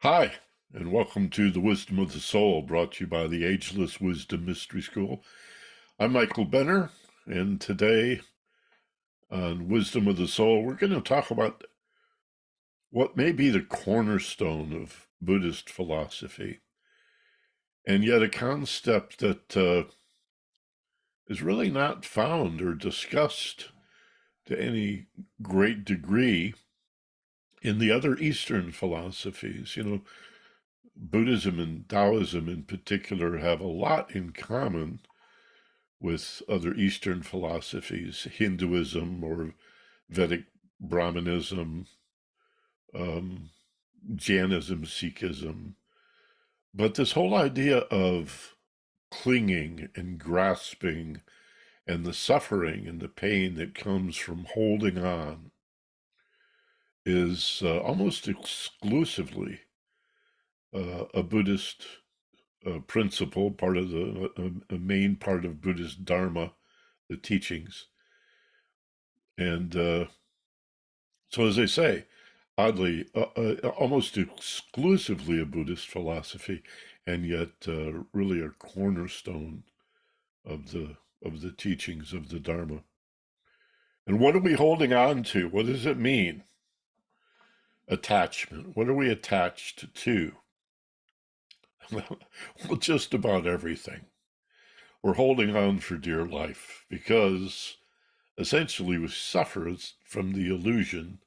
Hi, and welcome to The Wisdom of the Soul, brought to you by the Ageless Wisdom Mystery School. I'm Michael Benner, and today on Wisdom of the Soul, we're going to talk about what may be the cornerstone of Buddhist philosophy, and yet a concept that is really not found or discussed to any great degree in the other Eastern philosophies. Buddhism and Taoism in particular have a lot in common with other Eastern philosophies, Hinduism or Vedic Brahmanism, um, Jainism, Sikhism. But this whole idea of clinging and grasping and the suffering and the pain that comes from holding on is almost exclusively a Buddhist principle, part of a main part of Buddhist Dharma, the teachings. And so, as they say, oddly, almost exclusively a Buddhist philosophy, and yet really a cornerstone of the teachings of the Dharma. And what are we holding on to? What does it mean? Attachment. What are we attached to? Well, just about everything. We're holding on for dear life because essentially we suffer from the illusion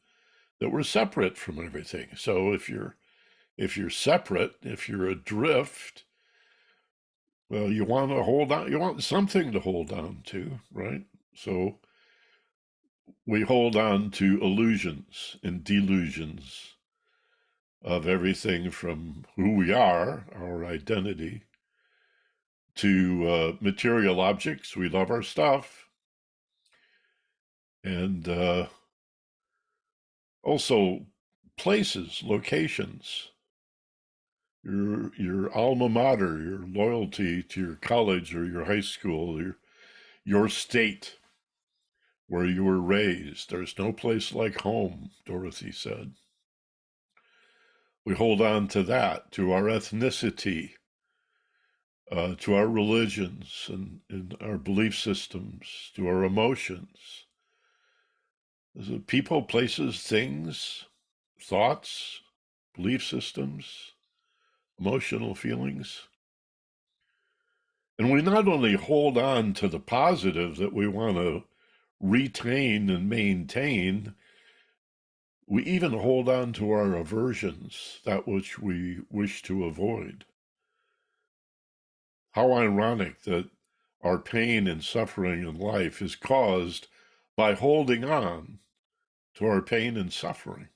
that we're separate from everything. So if you're separate, if you're adrift, well, you want to hold on, you want something to hold on to, right? So we hold on to illusions and delusions of everything from who we are, our identity, to material objects. We love our stuff. And also places, locations, your alma mater, your loyalty to your college or your high school, your state where you were raised. There's no place like home, Dorothy said. We hold on to that, to our ethnicity, to our religions and our belief systems, to our emotions. People, places, things, thoughts, belief systems, emotional feelings. And we not only hold on to the positive that we want to retain and maintain, we even hold on to our aversions, that which we wish to avoid. How ironic that our pain and suffering in life is caused by holding on to our pain and suffering.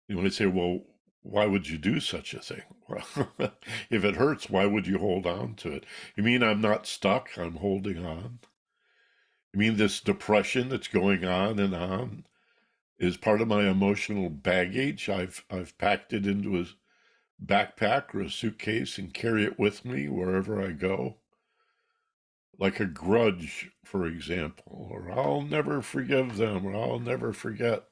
You might say, well, why would you do such a thing? Well, if it hurts, why would you hold on to it? You mean I'm not stuck? I'm holding on? You mean this depression that's going on is part of my emotional baggage? I've packed it into a backpack or a suitcase and carry it with me wherever I go. Like a grudge, for example, or I'll never forgive them, or I'll never forget.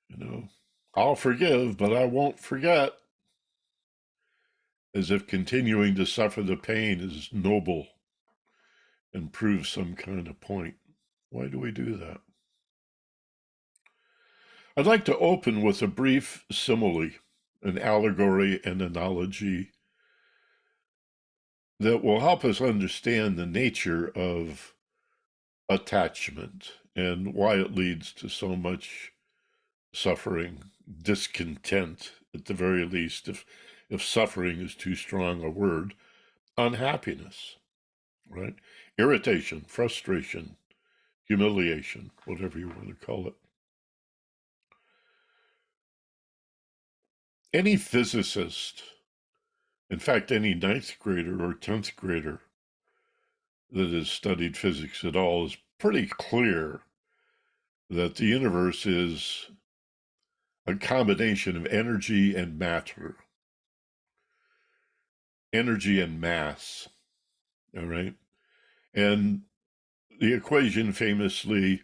You know, I'll forgive, but I won't forget. As if continuing to suffer the pain is noble and proves some kind of point. Why do we do that? I'd like to open with a brief simile, an allegory, an analogy that will help us understand the nature of attachment and why it leads to so much suffering, discontent, at the very least, if suffering is too strong a word, unhappiness, right? Irritation, frustration, humiliation, whatever you want to call it. Any physicist, in fact, any ninth grader or 10th grader that has studied physics at all is pretty clear that the universe is a combination of energy and matter, energy and mass, all right? And the equation famously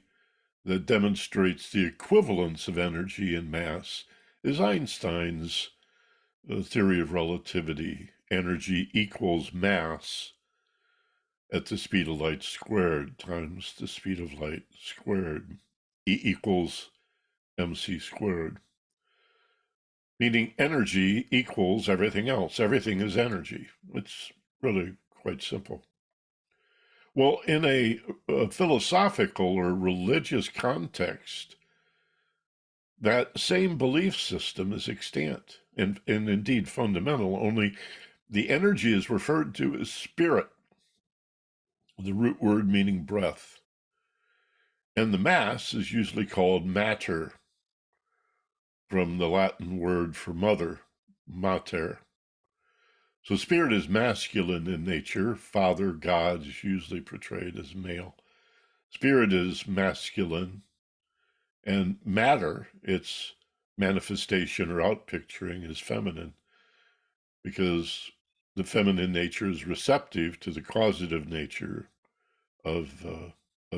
that demonstrates the equivalence of energy and mass is Einstein's theory of relativity. Energy equals mass at the speed of light squared times the speed of light squared. E equals mc squared. Meaning energy equals everything else. Everything is energy. It's really quite simple. Well, in a philosophical or religious context, that same belief system is extant and indeed fundamental, only the energy is referred to as spirit, the root word meaning breath. And the mass is usually called matter, from the Latin word for mother, mater. So spirit is masculine in nature. Father, God is usually portrayed as male. Spirit is masculine. And matter, its manifestation or outpicturing, is feminine, because the feminine nature is receptive to the causative nature of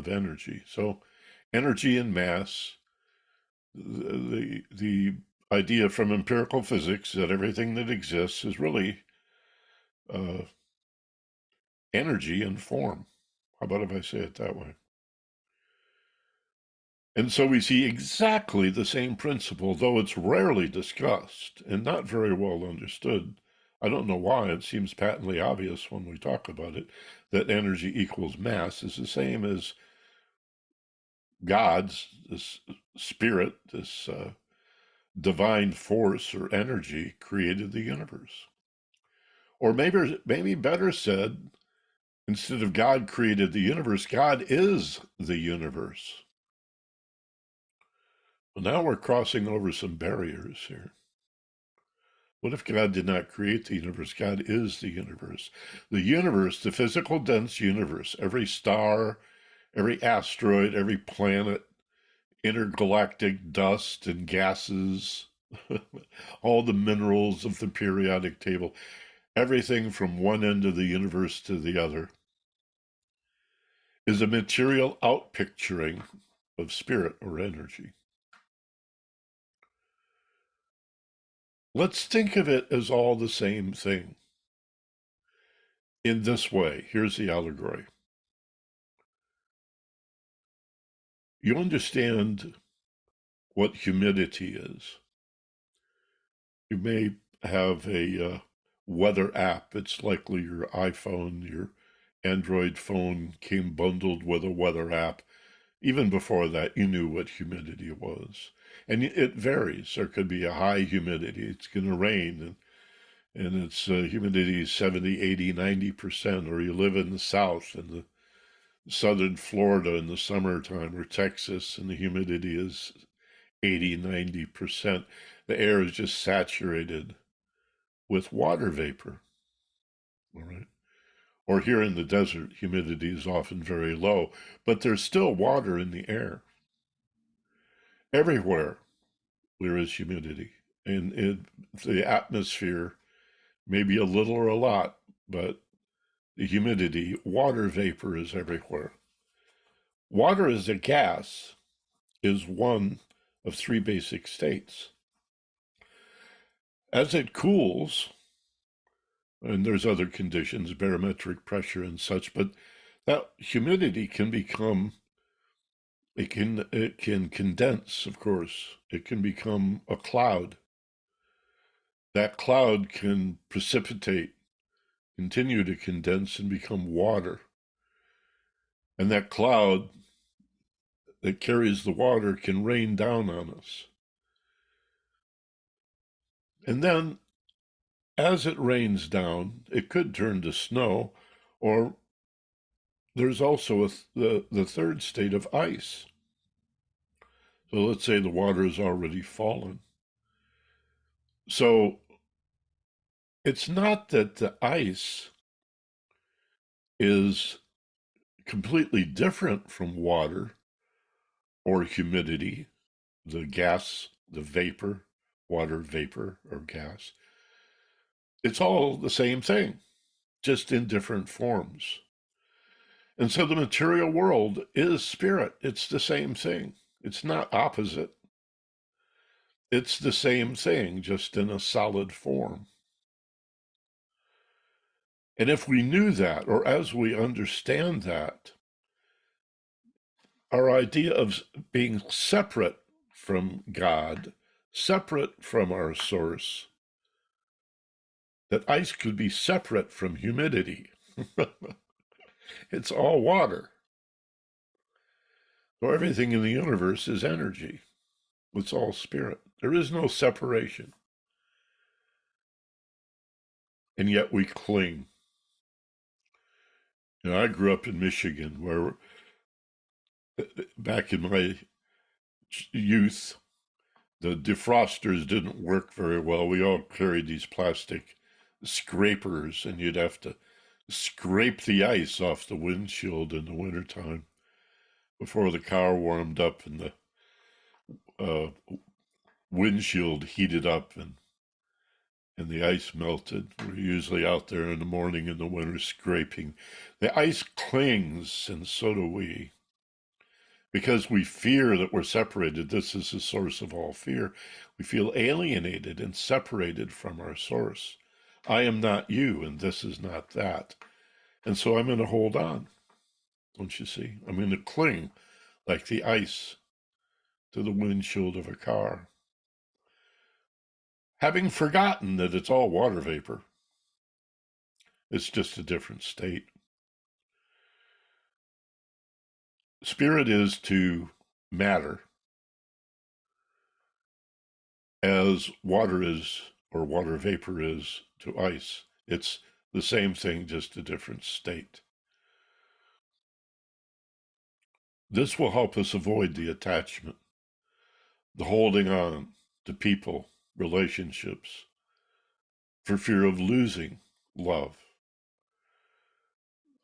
energy. So energy and mass, the idea from empirical physics that everything that exists is really energy and form. How about if I say it that way? And so we see exactly the same principle, though it's rarely discussed and not very well understood. I don't know why. It seems patently obvious when we talk about it, that energy equals mass is the same as God's, this spirit, this divine force or energy created the universe. Or maybe better said, instead of God created the universe, God is the universe. Well, now we're crossing over some barriers here. What if God did not create the universe? God is the universe. The universe, the physical dense universe, every star, every asteroid, every planet, intergalactic dust and gases, all the minerals of the periodic table, everything from one end of the universe to the other, is a material outpicturing of spirit or energy. Let's think of it as all the same thing. In this way, here's the allegory. You understand what humidity is. You may have a weather app. It's likely your iPhone, your Android phone came bundled with a weather app. Even before that, you knew what humidity was. And it varies. There could be a high humidity. It's going to rain, and its humidity is 70, 80, 90%. Or you live in the South, in the southern Florida in the summertime, or Texas, and the humidity is 80, 90%. The air is just saturated with water vapor. All right. Or here in the desert, humidity is often very low, but there's still water in the air. Everywhere there is humidity. And the atmosphere, maybe a little or a lot, but the humidity, water vapor is everywhere. Water as a gas is one of three basic states. As it cools, and there's other conditions, barometric pressure and such, but that humidity can become, it can condense, of course. It can become a cloud. That cloud can precipitate, continue to condense and become water. And that cloud that carries the water can rain down on us. And then as it rains down, it could turn to snow, or there's also the third state of ice. So let's say the water has already fallen. So it's not that the ice is completely different from water or humidity, the gas, the vapor, water vapor or gas. It's all the same thing, just in different forms. And so the material world is spirit. It's the same thing. It's not opposite. It's the same thing, just in a solid form. And if we knew that, or as we understand that, our idea of being separate from God, separate from our source, that ice could be separate from humidity. It's all water. So everything in the universe is energy. It's all spirit. There is no separation. And yet we cling. You know, I grew up in Michigan, where back in my youth, the defrosters didn't work very well. We all carried these plastic scrapers, and you'd have to scrape the ice off the windshield in the wintertime before the car warmed up and the uh, windshield heated up and the ice melted. We're usually out there in the morning in the winter scraping. The ice clings, and so do we. Because we fear that we're separated, this is the source of all fear. We feel alienated and separated from our source. I am not you, and this is not that. And so I'm going to hold on, don't you see? I'm going to cling like the ice to the windshield of a car, having forgotten that it's all water vapor. It's just a different state. Spirit is to matter as water is, or water vapor is to ice. It's the same thing, just a different state. This will help us avoid the attachment, the holding on to people, relationships, for fear of losing love,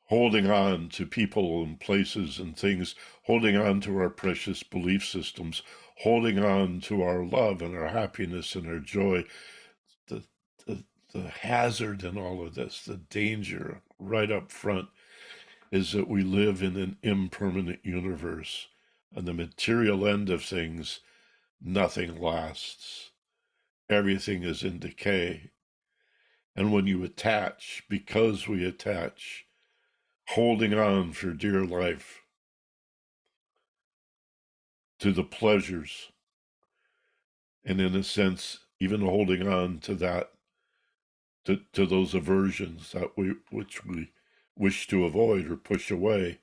holding on to people and places and things, holding on to our precious belief systems, holding on to our love and our happiness and our joy. The, the, the hazard in all of this, the danger right up front, is that we live in an impermanent universe. On the material end of things, nothing lasts. Everything is in decay. And when you attach, because we attach, holding on for dear life to the pleasures, and in a sense, even holding on to that, to those aversions that which we wish to avoid or push away,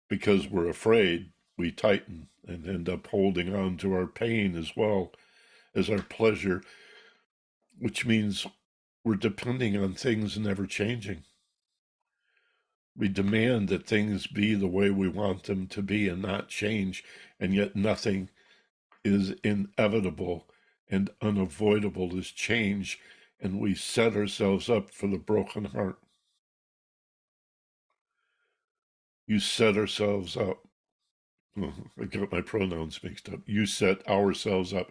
because we're afraid, we tighten and end up holding on to our pain as well as our pleasure, which means we're depending on things never changing. We demand that things be the way we want them to be and not change, and yet nothing is inevitable and unavoidable as change, and we set ourselves up for the broken heart. You set ourselves up. Oh, I got my pronouns mixed up. You set ourselves up.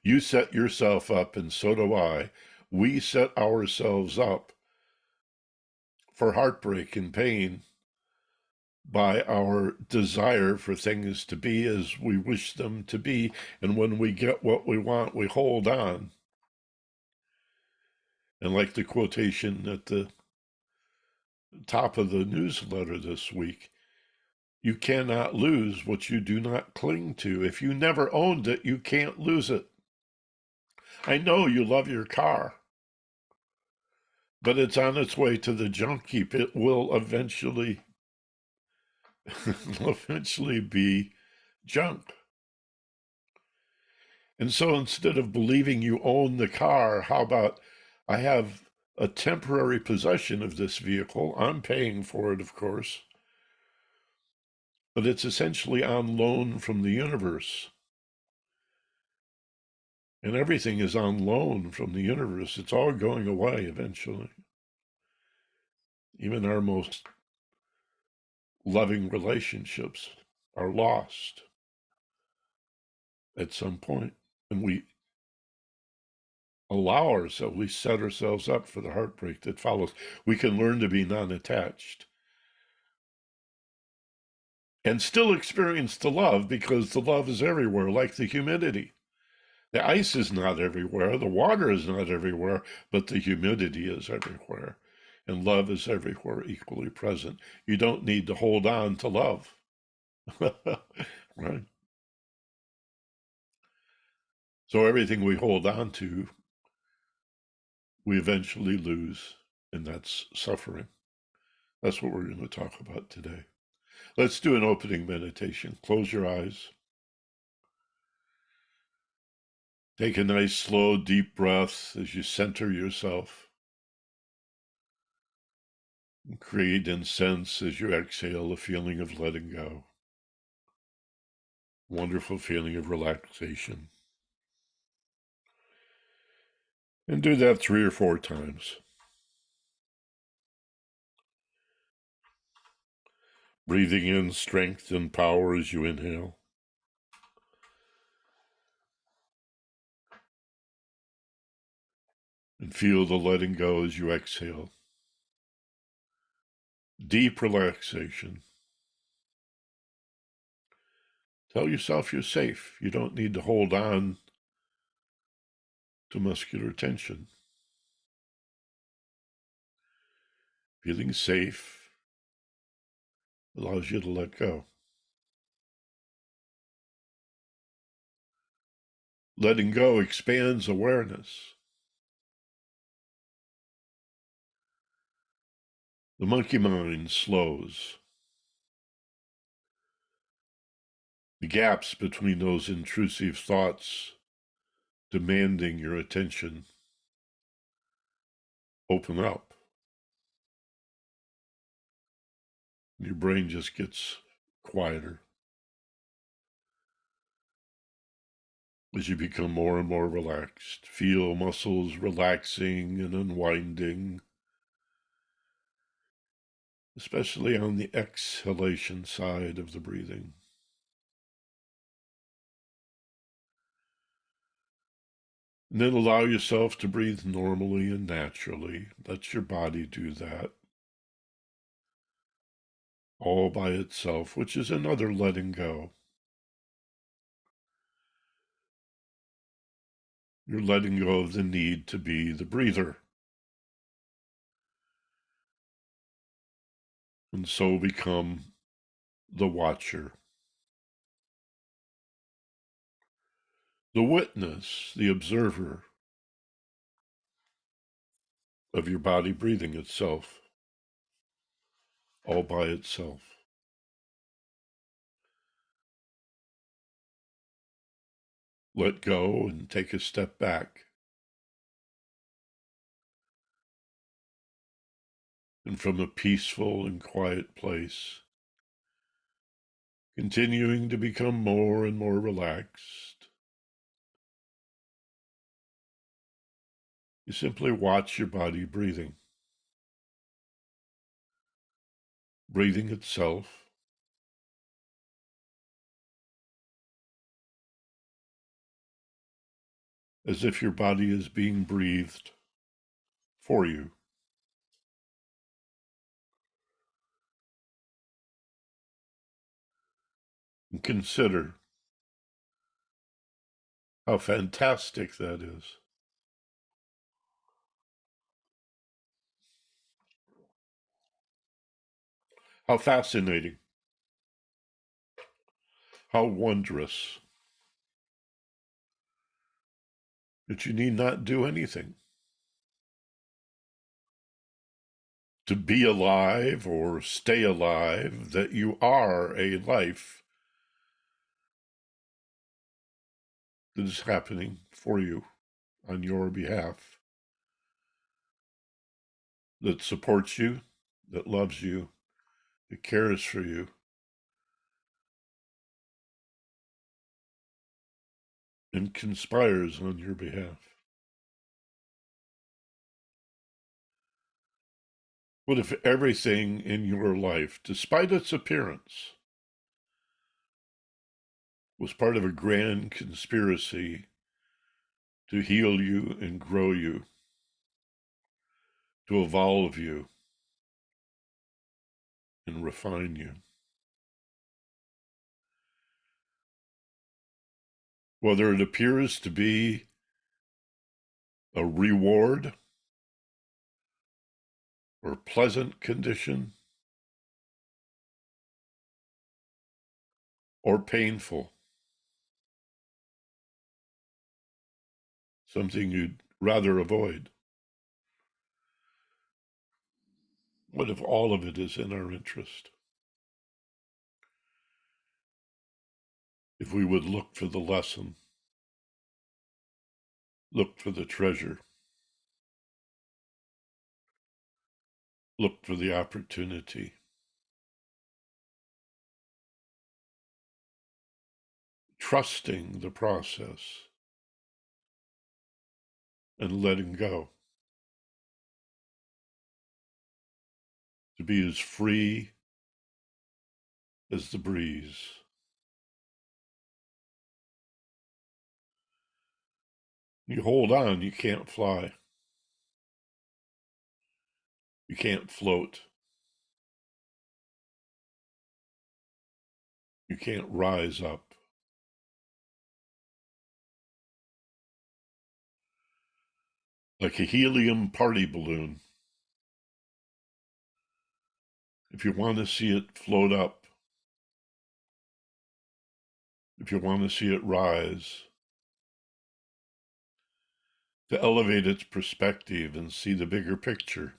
You set yourself up, and so do I. We set ourselves up for heartbreak and pain by our desire for things to be as we wish them to be. And when we get what we want, we hold on. And like the quotation at the top of the newsletter this week, you cannot lose what you do not cling to. If you never owned it, you can't lose it. I know you love your car, but it's on its way to the junk heap. It will eventually be junk. And so instead of believing you own the car, how about I have a temporary possession of this vehicle? I'm paying for it, of course, but it's essentially on loan from the universe. And everything is on loan from the universe. It's all going away eventually. Even our most loving relationships are lost at some point. And we allow ourselves, we set ourselves up for the heartbreak that follows. We can learn to be non-attached and still experience the love, because the love is everywhere, like the humidity. The ice is not everywhere, the water is not everywhere, but the humidity is everywhere. And love is everywhere equally present. You don't need to hold on to love. Right? So everything we hold on to, we eventually lose, and that's suffering. That's what we're going to talk about today. Let's do an opening meditation. Close your eyes. Take a nice, slow, deep breath as you center yourself. Create and sense as you exhale a feeling of letting go. Wonderful feeling of relaxation. And do that 3 or 4 times. Breathing in strength and power as you inhale. And feel the letting go as you exhale. Deep relaxation. Tell yourself you're safe. You don't need to hold on to muscular tension. Feeling safe allows you to let go. Letting go expands awareness. The monkey mind slows. The gaps between those intrusive thoughts demanding your attention open up. Your brain just gets quieter as you become more and more relaxed. Feel muscles relaxing and unwinding, especially on the exhalation side of the breathing. And then allow yourself to breathe normally and naturally. Let your body do that all by itself, which is another letting go. You're letting go of the need to be the breather, and so become the watcher, the witness, the observer of your body breathing itself, all by itself. Let go and take a step back. And from a peaceful and quiet place, continuing to become more and more relaxed, you simply watch your body breathing. Breathing itself, as if your body is being breathed for you. And consider how fantastic that is. How fascinating. How wondrous that you need not do anything to be alive or stay alive, that you are a life that is happening for you on your behalf, that supports you, that loves you, that cares for you, and conspires on your behalf. What if everything in your life, despite its appearance, was part of a grand conspiracy to heal you and grow you, to evolve you and refine you? whether it appears to be a reward or pleasant condition or painful, something you'd rather avoid. What if all of it is in our interest? If we would look for the lesson, look for the treasure, look for the opportunity, trusting the process and letting go, to be as free as the breeze. You hold on, you can't fly. You can't float. You can't rise up. Like a helium party balloon. If you want to see it float up, if you want to see it rise, to elevate its perspective and see the bigger picture,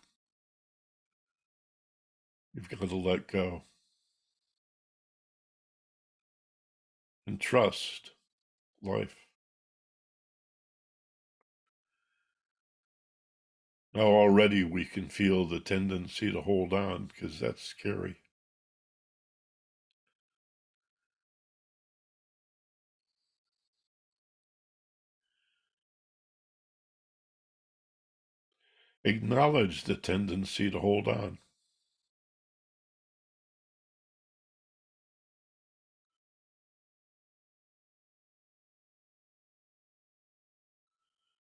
you've got to let go and trust life. Now already we can feel the tendency to hold on because that's scary. Acknowledge the tendency to hold on.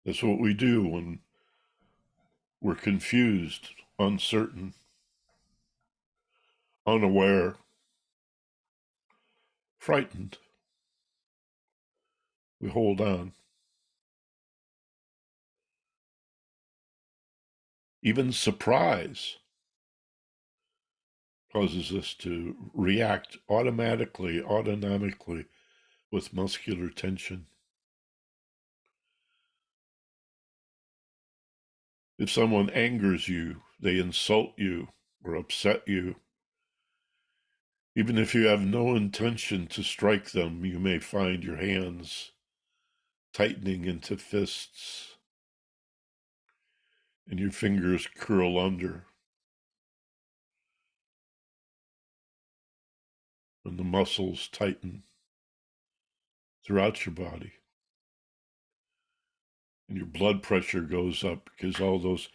That's what we do when we're confused, uncertain, unaware, frightened. We hold on. Even surprise causes us to react automatically, autonomically with muscular tension. If someone angers you, they insult you or upset you, even if you have no intention to strike them, you may find your hands tightening into fists and your fingers curl under and the muscles tighten throughout your body. And your blood pressure goes up because all those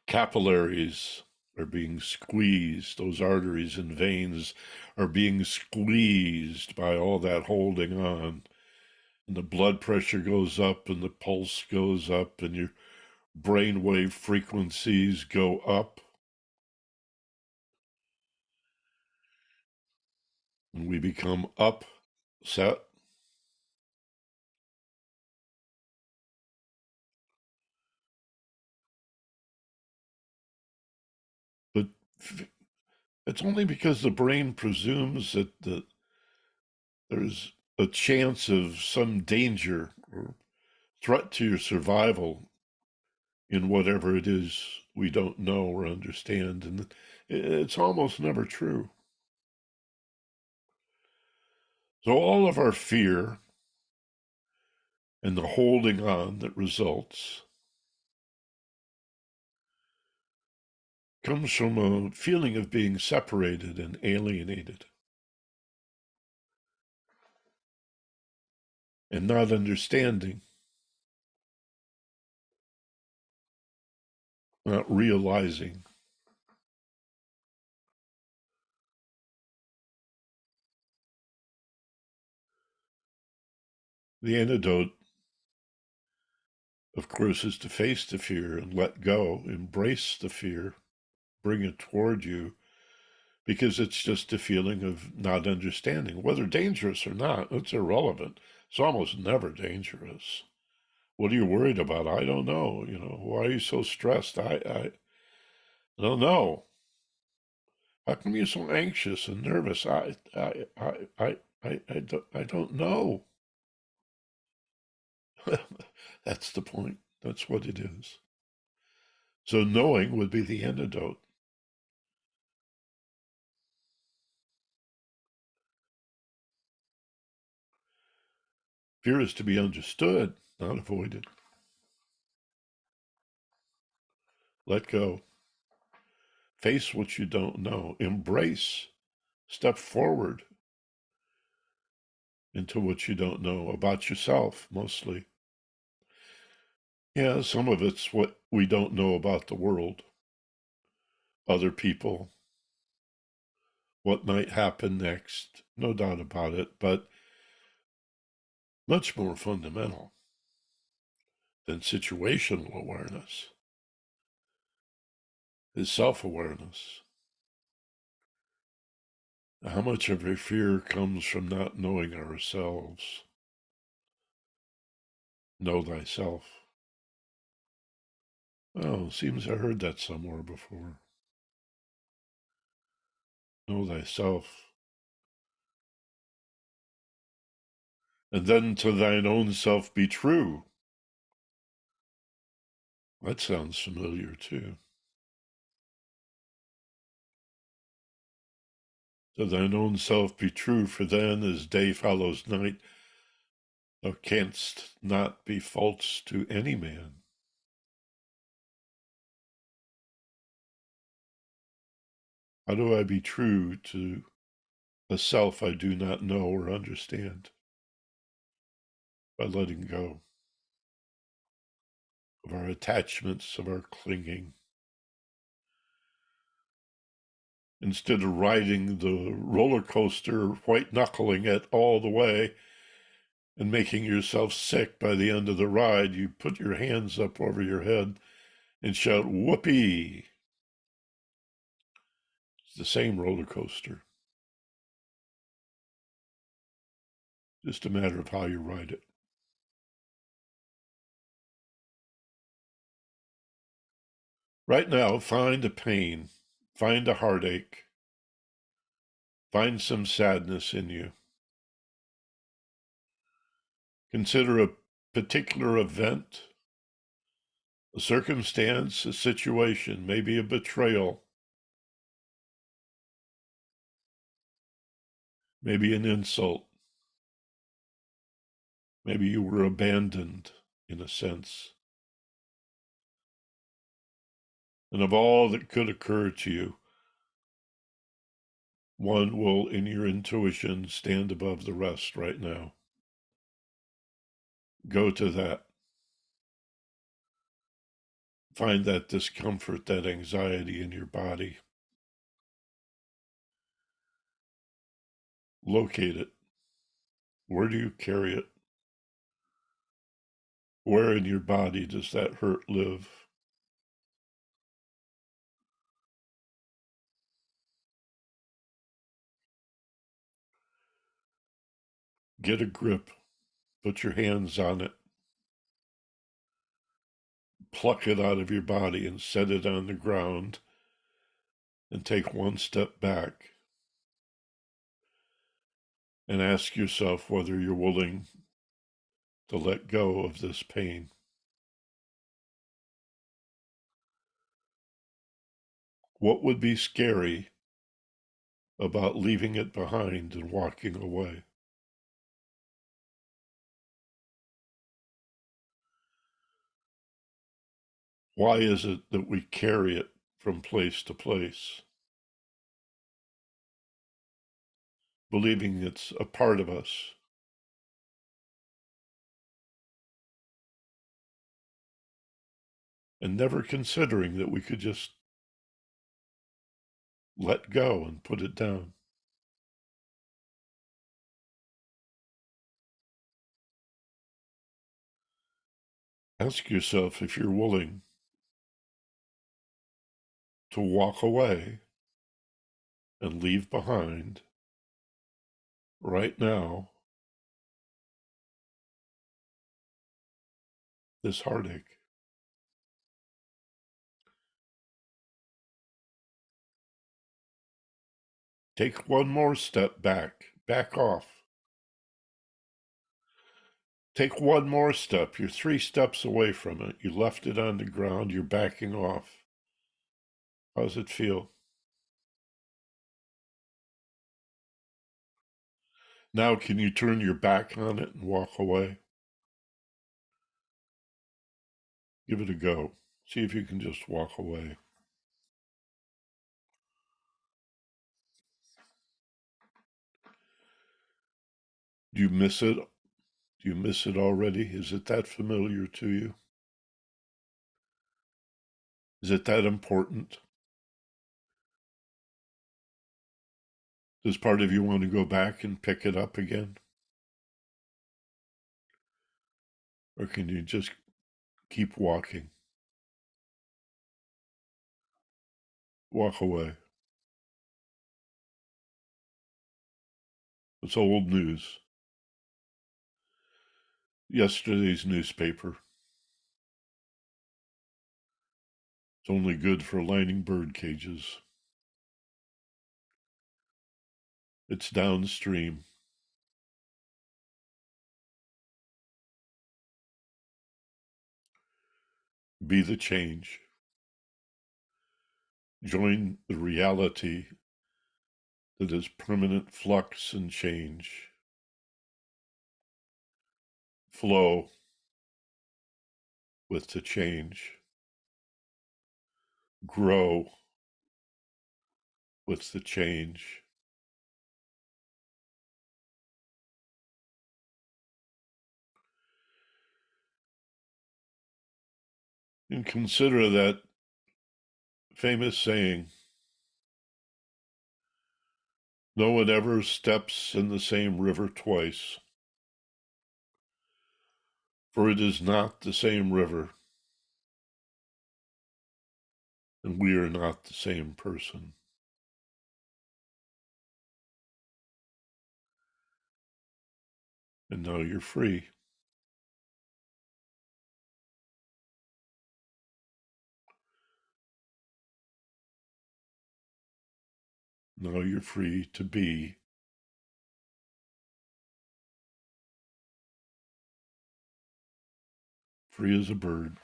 capillaries are being squeezed. Those arteries and veins are being squeezed by all that holding on. And the blood pressure goes up and the pulse goes up and your brainwave frequencies go up. And we become upset. But it's only because the brain presumes that there's a chance of some danger or threat to your survival in whatever it is we don't know or understand. And it's almost never true. So all of our fear and the holding on that results comes from a feeling of being separated and alienated and not understanding, not realizing. The antidote, of course, is to face the fear and let go, embrace the fear, bring it toward you, because it's just a feeling of not understanding. Whether dangerous or not, it's irrelevant. It's almost never dangerous. What are you worried about? I don't know. Why are you so stressed? I don't know. How come you're so anxious and nervous? I don't know. That's the point. That's what it is. So knowing would be the antidote. Fear is to be understood, not avoided. Let go. Face what you don't know. Embrace. Step forward into what you don't know about yourself, mostly. Yeah, some of it's what we don't know about the world, other people, what might happen next, no doubt about it, but much more fundamental than situational awareness is self-awareness. How much of our fear comes from not knowing ourselves? Know thyself. Oh, seems I heard that somewhere before. Know thyself. And then to thine own self be true. That sounds familiar too. To thine own self be true, for then as day follows night, thou canst not be false to any man. How do I be true to a self I do not know or understand? By letting go of our attachments, of our clinging. Instead of riding the roller coaster, white knuckling it all the way and making yourself sick by the end of the ride, you put your hands up over your head and shout, whoopee. It's the same roller coaster. Just a matter of how you ride it. Right now, find a pain, find a heartache, find some sadness in you. Consider a particular event, a circumstance, a situation, maybe a betrayal, maybe an insult. Maybe you were abandoned, in a sense. And of all that could occur to you, one will, in your intuition, stand above the rest right now. Go to that. Find that discomfort, that anxiety in your body. Locate it. Where do you carry it? Where in your body does that hurt live? Get a grip. Put your hands on it. Pluck it out of your body and set it on the ground and take one step back and ask yourself whether you're willing to let go of this pain. What would be scary about leaving it behind and walking away? Why is it that we carry it from place to place, believing it's a part of us, and never considering that we could just let go and put it down? Ask yourself if you're willing to walk away and leave behind right now this heartache. Take one more step back off. Take one more step. You're 3 steps away from it. You left it on the ground. You're backing off. How does it feel? Now, can you turn your back on it and walk away? Give it a go. See if you can just walk away. Do you miss it? Do you miss it already? Is it that familiar to you? Is it that important? Does part of you want to go back and pick it up again? Or can you just keep walking? Walk away. It's old news. Yesterday's newspaper. It's only good for lining bird cages. It's downstream. Be the change. Join the reality that is permanent flux and change. Flow with the change. Grow with the change. And consider that famous saying, no one ever steps in the same river twice, for it is not the same river, and we are not the same person. And now you're free. Now you're free to be. Free as a bird.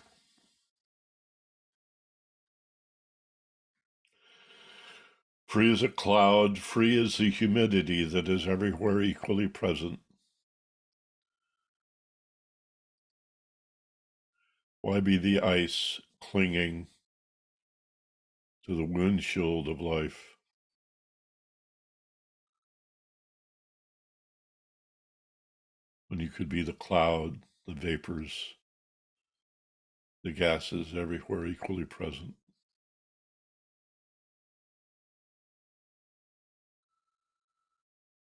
Free as a cloud, free as the humidity that is everywhere equally present. Why be the ice clinging to the windshield of life when you could be the cloud, the vapors, the gases everywhere equally present?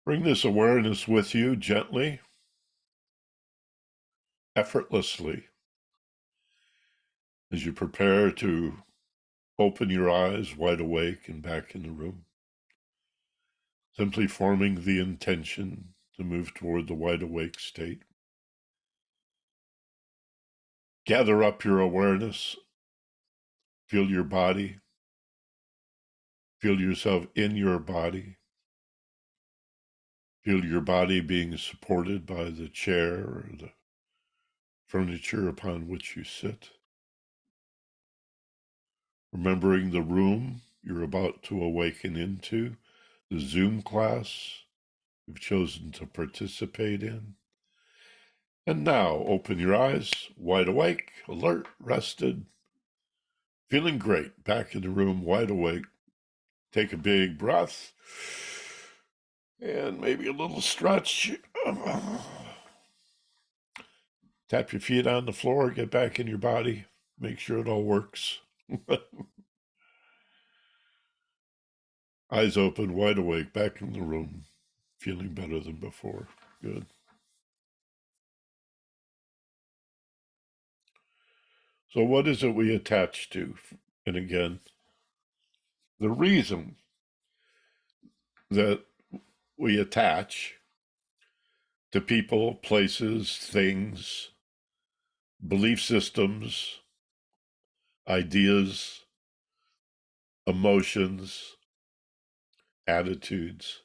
Bring this awareness with you gently, effortlessly, as you prepare to open your eyes wide awake and back in the room. Simply forming the intention to move toward the wide awake state. Gather up your awareness. Feel your body. Feel yourself in your body. Feel your body being supported by the chair or the furniture upon which you sit. Remembering the room you're about to awaken into, the Zoom class you've chosen to participate in. And now open your eyes, wide awake, alert, rested, feeling great, back in the room, wide awake. Take a big breath and maybe a little stretch. Tap your feet on the floor, get back in your body, make sure it all works. Eyes open, wide awake, back in the room, feeling better than before. Good. So what is it we attach to? And again, the reason that we attach to people, places, things, belief systems, ideas, emotions, attitudes,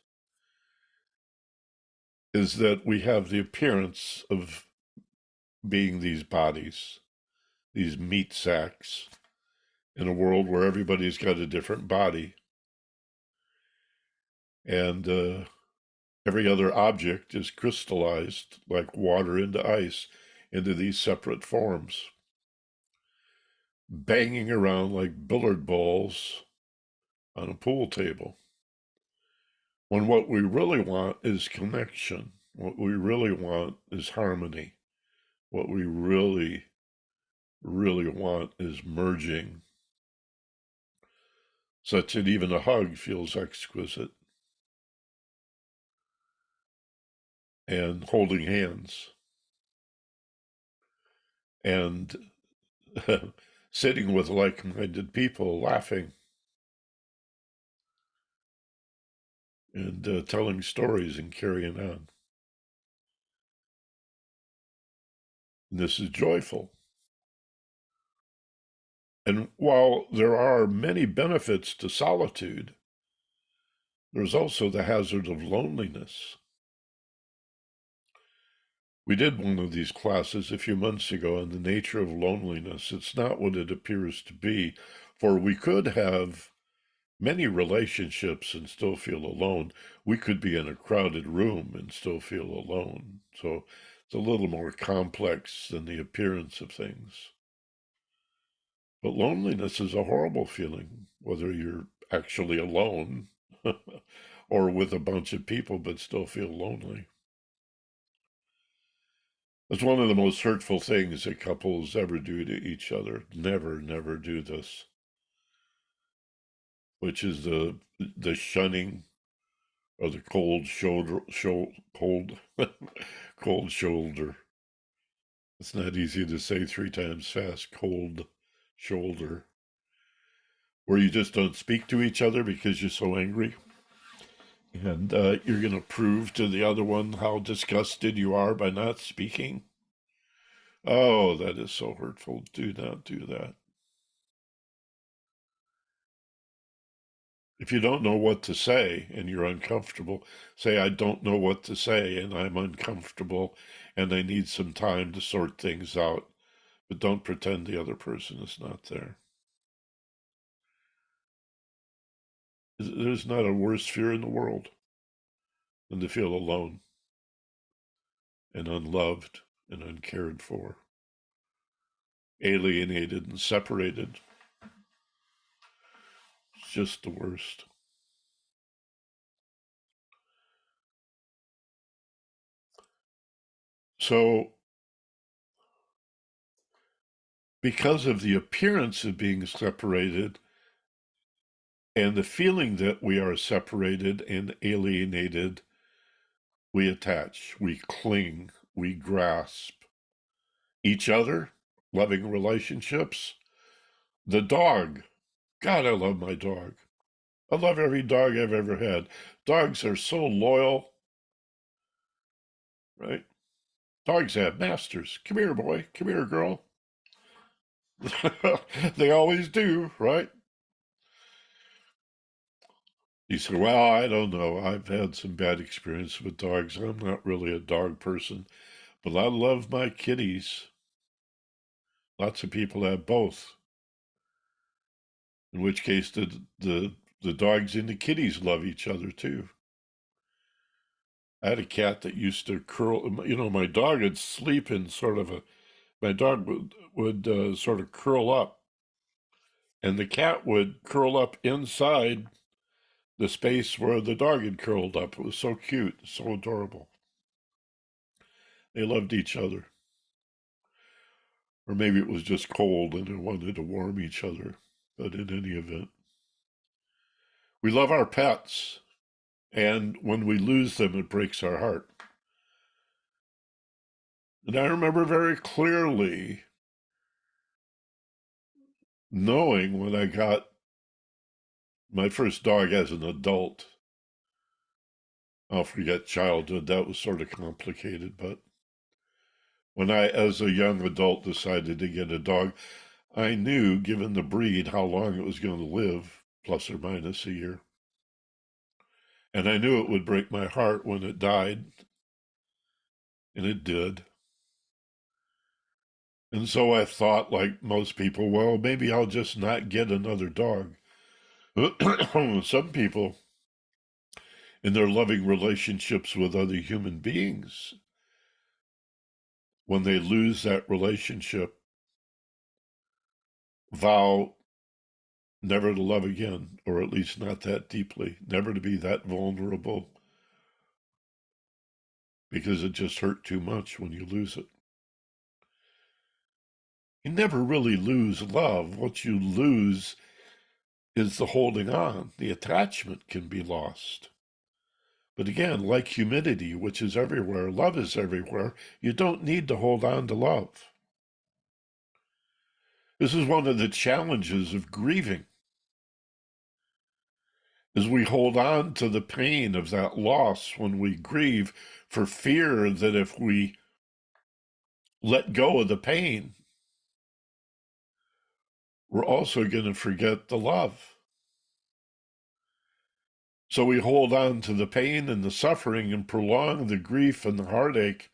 is that we have the appearance of being these bodies, these meat sacks, in a world where everybody's got a different body. And every other object is crystallized like water into ice into these separate forms, banging around like billiard balls on a pool table. When what we really want is connection, what we really want is harmony, what we really, really want is merging, such that even a hug feels exquisite, and holding hands, and sitting with like-minded people, laughing, and telling stories and carrying on. And this is joyful. And while there are many benefits to solitude, there's also the hazard of loneliness. We did one of these classes a few months ago on the nature of loneliness. It's not what it appears to be, for we could have many relationships and still feel alone. We could be in a crowded room and still feel alone. So it's a little more complex than the appearance of things. But loneliness is a horrible feeling, whether you're actually alone or with a bunch of people but still feel lonely. It's one of the most hurtful things that couples ever do to each other. Never, never do this. Which is the shunning or the cold shoulder, cold, cold shoulder. It's not easy to say 3 times fast. Cold shoulder, where you just don't speak to each other because you're so angry, and you're going to prove to the other one how disgusted you are by not speaking. Oh, that is so hurtful. Do not do that. If you don't know what to say and you're uncomfortable, say, I don't know what to say and I'm uncomfortable and I need some time to sort things out. But don't pretend the other person is not there. There's not a worse fear in the world than to feel alone and unloved and uncared for, alienated and separated. It's just the worst. So, because of the appearance of being separated and the feeling that we are separated and alienated, we attach, we cling, we grasp each other, loving relationships. The dog. God, I love my dog. I love every dog I've ever had. Dogs are so loyal, right? Dogs have masters. Come here, boy. Come here, girl. They always do, right? You say, well, I don't know. I've had some bad experience with dogs. I'm not really a dog person, but I love my kitties. Lots of people have both. In which case, the dogs and the kitties love each other too. I had a cat that used to curl. My dog would sleep in sort of a. My dog would sort of curl up, and the cat would curl up inside the space where the dog had curled up. It was so cute, so adorable. They loved each other. Or maybe it was just cold and they wanted to warm each other. But in any event, we love our pets. And when we lose them, it breaks our heart. And I remember very clearly knowing when I got my first dog as an adult. I'll forget childhood. That was sort of complicated, but When I, as a young adult, decided to get a dog, I knew, given the breed, how long it was going to live, plus or minus a year. And I knew it would break my heart when it died, and it did. And so I thought, like most people, well, maybe I'll just not get another dog. Some people, in their loving relationships with other human beings, when they lose that relationship, vow never to love again, or at least not that deeply, never to be that vulnerable, because it just hurt too much when you lose it. You never really lose love. What you lose is the holding on. The attachment can be lost. But again, like humidity, which is everywhere, love is everywhere. You don't need to hold on to love. This is one of the challenges of grieving, is we hold on to the pain of that loss when we grieve for fear that if we let go of the pain, we're also going to forget the love. So we hold on to the pain and the suffering and prolong the grief and the heartache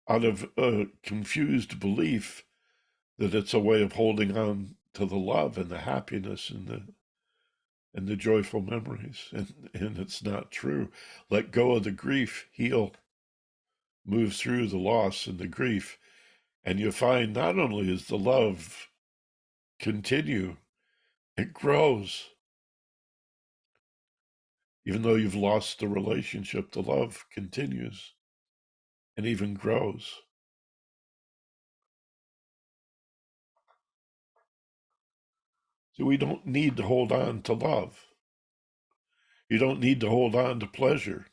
out of a confused belief that it's a way of holding on to the love and the happiness and the joyful memories. And it's not true. Let go of the grief, heal, move through the loss and the grief. And you find not only is the love continue, it grows. Even though you've lost the relationship, the love continues and even grows. So we don't need to hold on to love. You don't need to hold on to pleasure.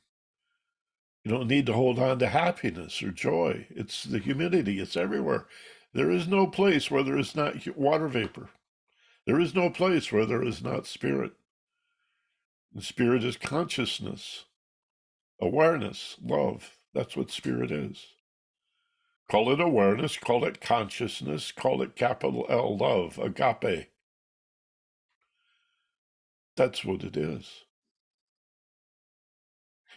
You don't need to hold on to happiness or joy. It's the humidity. It's everywhere. There is no place where there is not water vapor. There is no place where there is not spirit. And spirit is consciousness, awareness, love. That's what spirit is. Call it awareness, call it consciousness, call it capital L, love, agape. That's what it is.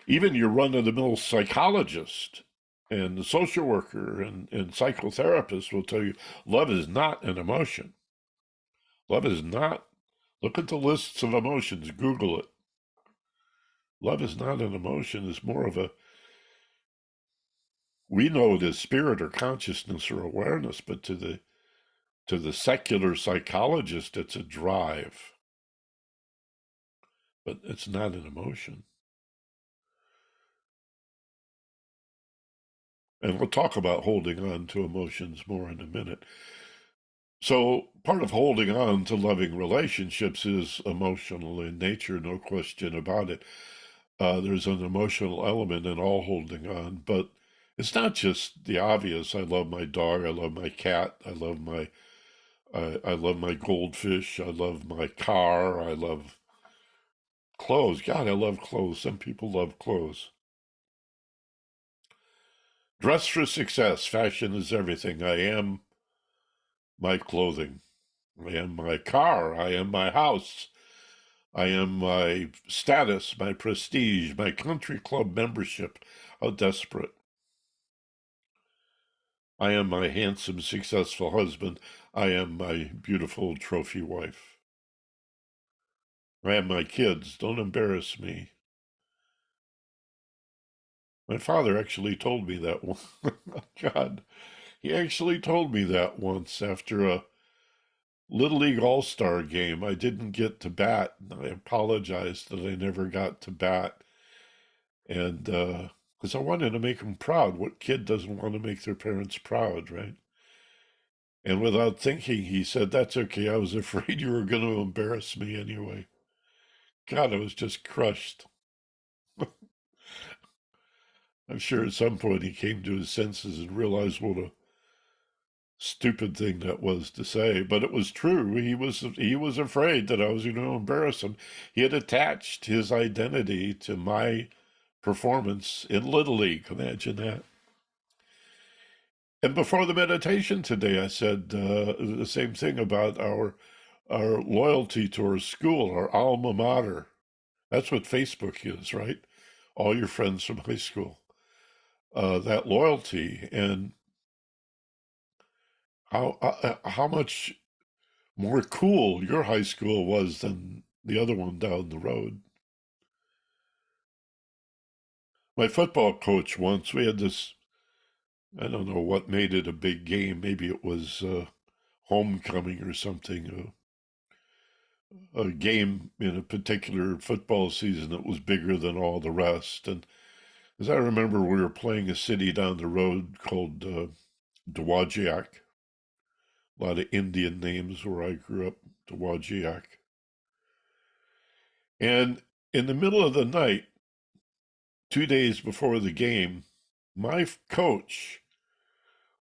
Even your run-of-the-mill psychologist and the social worker and psychotherapist will tell you love is not an emotion. Love is not. Look at the lists of emotions, Google it. Love is not an emotion, it's more of a, we know it as spirit or consciousness or awareness, but to the secular psychologist, it's a drive. But it's not an emotion. And we'll talk about holding on to emotions more in a minute. So part of holding on to loving relationships is emotional in nature, no question about it. There's an emotional element in all holding on, but it's not just the obvious. I love my dog. I love my cat. I love my goldfish. I love my car. I love clothes. God, I love clothes. Some people love clothes. Dress for success. Fashion is everything. I am my clothing. I am my car. I am my house. I am my status, my prestige, my country club membership. How desperate. I am my handsome, successful husband. I am my beautiful trophy wife. I am my kids. Don't embarrass me. My father actually told me that one. God, he actually told me that once after a Little League All-Star game. I didn't get to bat. I apologized that I never got to bat. And because I wanted to make him proud. What kid doesn't want to make their parents proud, right? And without thinking, he said, "That's okay. I was afraid you were going to embarrass me anyway." God, I was just crushed. I'm sure at some point he came to his senses and realized what a stupid thing that was to say, but it was true. He was afraid that I was going to embarrass him. He had attached his identity to my performance in Little League. Imagine that. And before the meditation today, I said the same thing about our loyalty to our school, our alma mater. That's what Facebook is, right? All your friends from high school. That loyalty and how much more cool your high school was than the other one down the road. My football coach once, we had this, I don't know what made it a big game. Maybe it was homecoming or something, a game in a particular football season that was bigger than all the rest. And as I remember, we were playing a city down the road called Dowagiac. A lot of Indian names where I grew up, Dowagiac. And in the middle of the night, 2 days before the game, my coach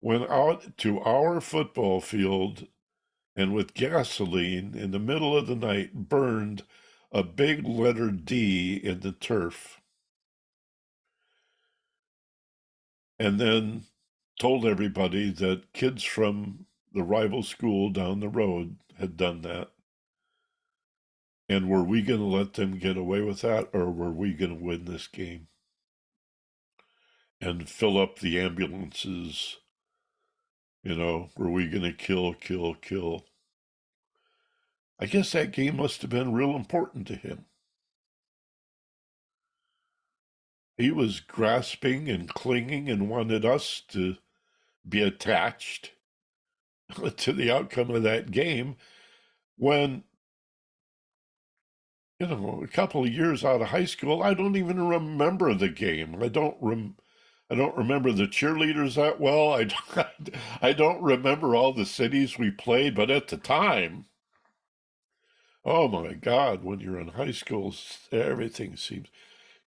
went out to our football field and with gasoline in the middle of the night burned a big letter D in the turf and then told everybody that kids from the rival school down the road had done that. And were we going to let them get away with that, or were we going to win this game and fill up the ambulances? Were we going to kill, kill, kill? I guess that game must have been real important to him. He was grasping and clinging and wanted us to be attached to the outcome of that game when, a couple of years out of high school, I don't even remember the game. I don't remember the cheerleaders that well. I don't remember all the cities we played, but at the time, oh my God, when you're in high school, everything seems,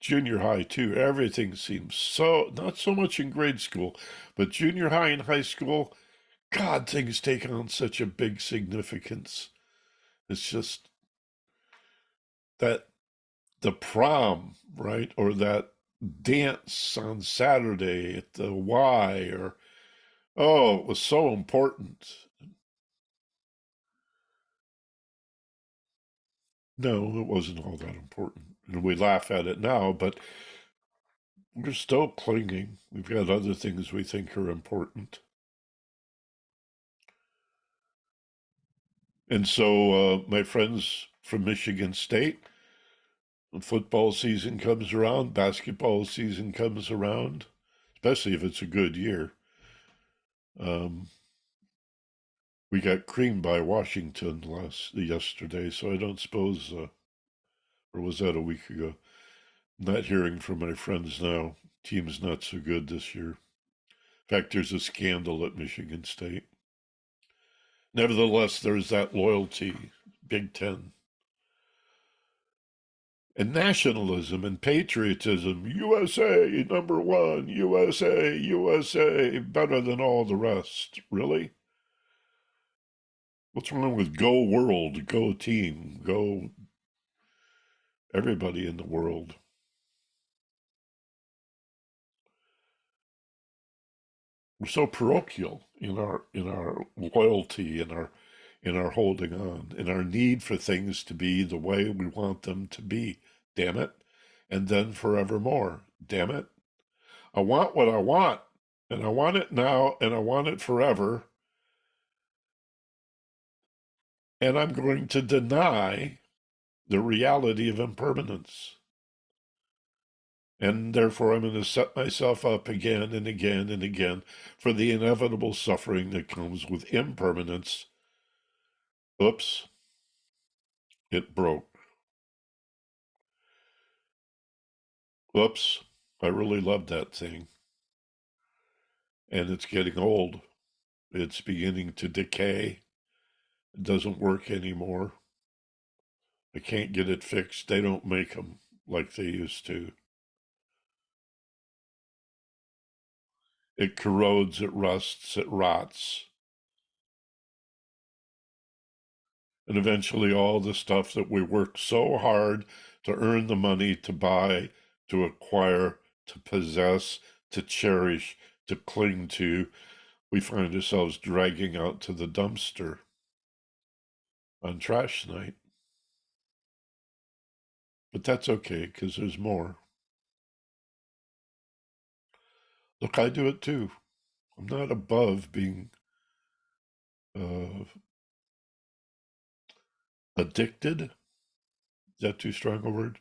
junior high too, everything seems so, not so much in grade school, but junior high and high school, God, things take on such a big significance. It's just that the prom, right? Or that dance on Saturday at the Y, or, oh, it was so important. No, it wasn't all that important. And we laugh at it now, but we're still clinging. We've got other things we think are important. And so, my friends from Michigan State, when football season comes around, basketball season comes around, especially if it's a good year, um, we got creamed by Washington yesterday, so I don't suppose, or was that a week ago? Not hearing from my friends now. Team's not so good this year. In fact, there's a scandal at Michigan State. Nevertheless, there's that loyalty, Big Ten. And nationalism and patriotism, USA, number one, USA, USA, better than all the rest. Really? What's wrong with go world, go team, go everybody in the world? We're so parochial in our loyalty, in our holding on, in our need for things to be the way we want them to be. Damn it. And then forevermore. Damn it. I want what I want, and I want it now, and I want it forever, and I'm going to deny the reality of impermanence. And therefore, I'm going to set myself up again and again and again for the inevitable suffering that comes with impermanence. Oops, it broke. Oops, I really loved that thing. And it's getting old. It's beginning to decay. It doesn't work anymore. I can't get it fixed. They don't make them like they used to. It corrodes, it rusts, it rots. And eventually, all the stuff that we worked so hard to earn the money to buy, to acquire, to possess, to cherish, to cling to, we find ourselves dragging out to the dumpster on trash night. But that's okay, because there's more. Look, I do it too. I'm not above being uh, addicted. Is that too strong a word?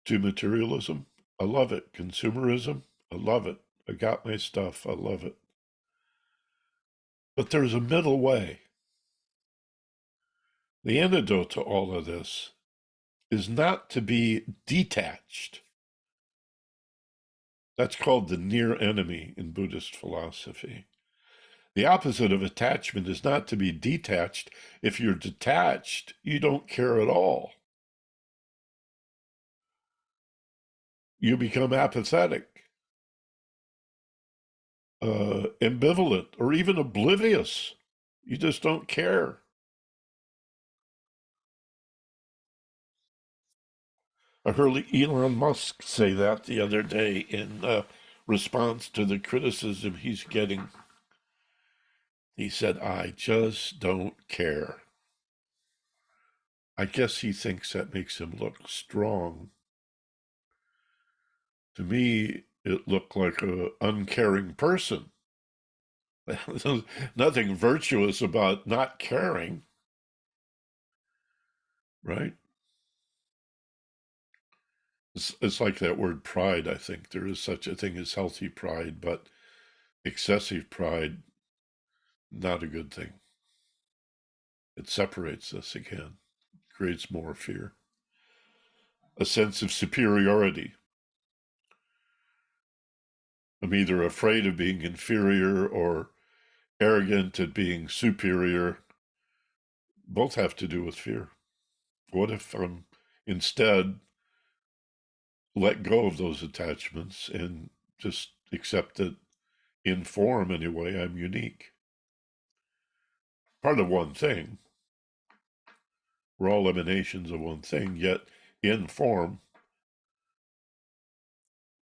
To materialism. I love it. Consumerism. I love it. I got my stuff. I love it. But there's a middle way. The antidote to all of this is not to be detached. That's called the near enemy in Buddhist philosophy. The opposite of attachment is not to be detached. If you're detached, you don't care at all. You become apathetic, ambivalent, or even oblivious. You just don't care. I heard Elon Musk say that the other day in response to the criticism he's getting. He said, I just don't care. I guess he thinks that makes him look strong. To me, it looked like an uncaring person. There's nothing virtuous about not caring, right? It's like that word pride, I think. There is such a thing as healthy pride, but excessive pride, not a good thing. It separates us again, creates more fear. A sense of superiority. I'm either afraid of being inferior or arrogant at being superior. Both have to do with fear. What if I'm instead let go of those attachments and just accept that in form anyway, I'm unique? Part of one thing. We're all emanations of one thing, yet in form,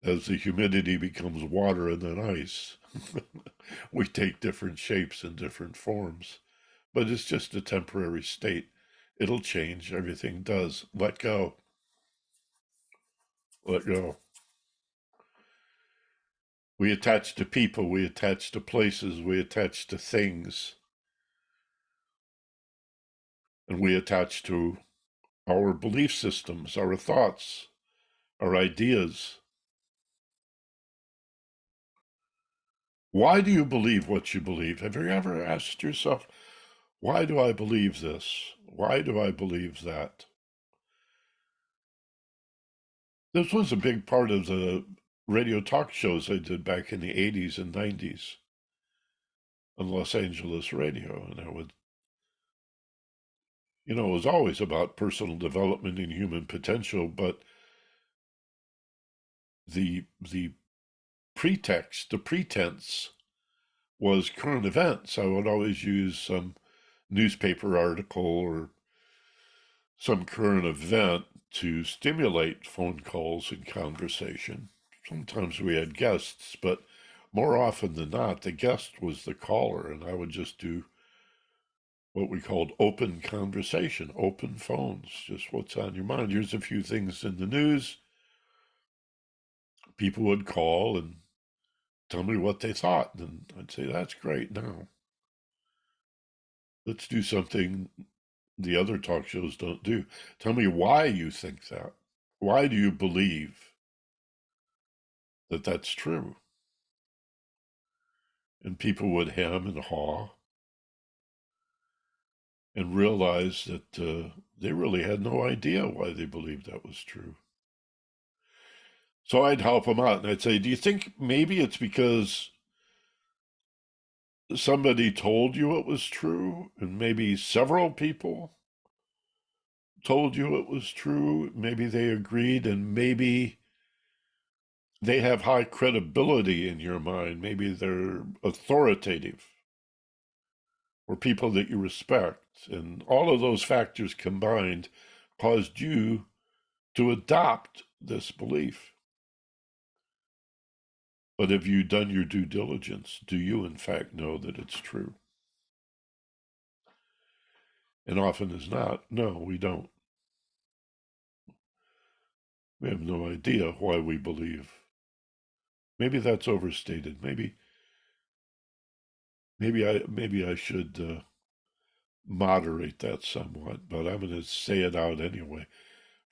as the humidity becomes water and then ice, we take different shapes and different forms. But it's just a temporary state. It'll change. Everything does. Let go. Let go. We attach to people, we attach to places, we attach to things, and we attach to our belief systems, our thoughts, our ideas. Why do you believe what you believe? Have you ever asked yourself, why do I believe this? Why do I believe that? This was a big part of the radio talk shows I did back in the 80s and 90s on Los Angeles radio. And I would, it was always about personal development and human potential, but the pretext, the pretense was current events. I would always use some newspaper article or some current event to stimulate phone calls and conversation. Sometimes we had guests, but more often than not, the guest was the caller, and I would just do what we called open conversation, open phones, just what's on your mind. Here's a few things in the news. People would call and tell me what they thought, and I'd say, that's great. Now, let's do something the other talk shows don't do. Tell me why you think that. Why do you believe that that's true? And people would hem and haw and realize that they really had no idea why they believed that was true. So I'd help them out and I'd say, do you think maybe it's because somebody told you it was true and maybe several people told you it was true? Maybe they agreed and maybe they have high credibility in your mind. Maybe they're authoritative or people that you respect. And all of those factors combined caused you to adopt this belief. But have you done your due diligence? Do you, in fact, know that it's true? And often as not, no, we don't. We have no idea why we believe. Maybe that's overstated. Maybe I should moderate that somewhat, but I'm going to say it out anyway.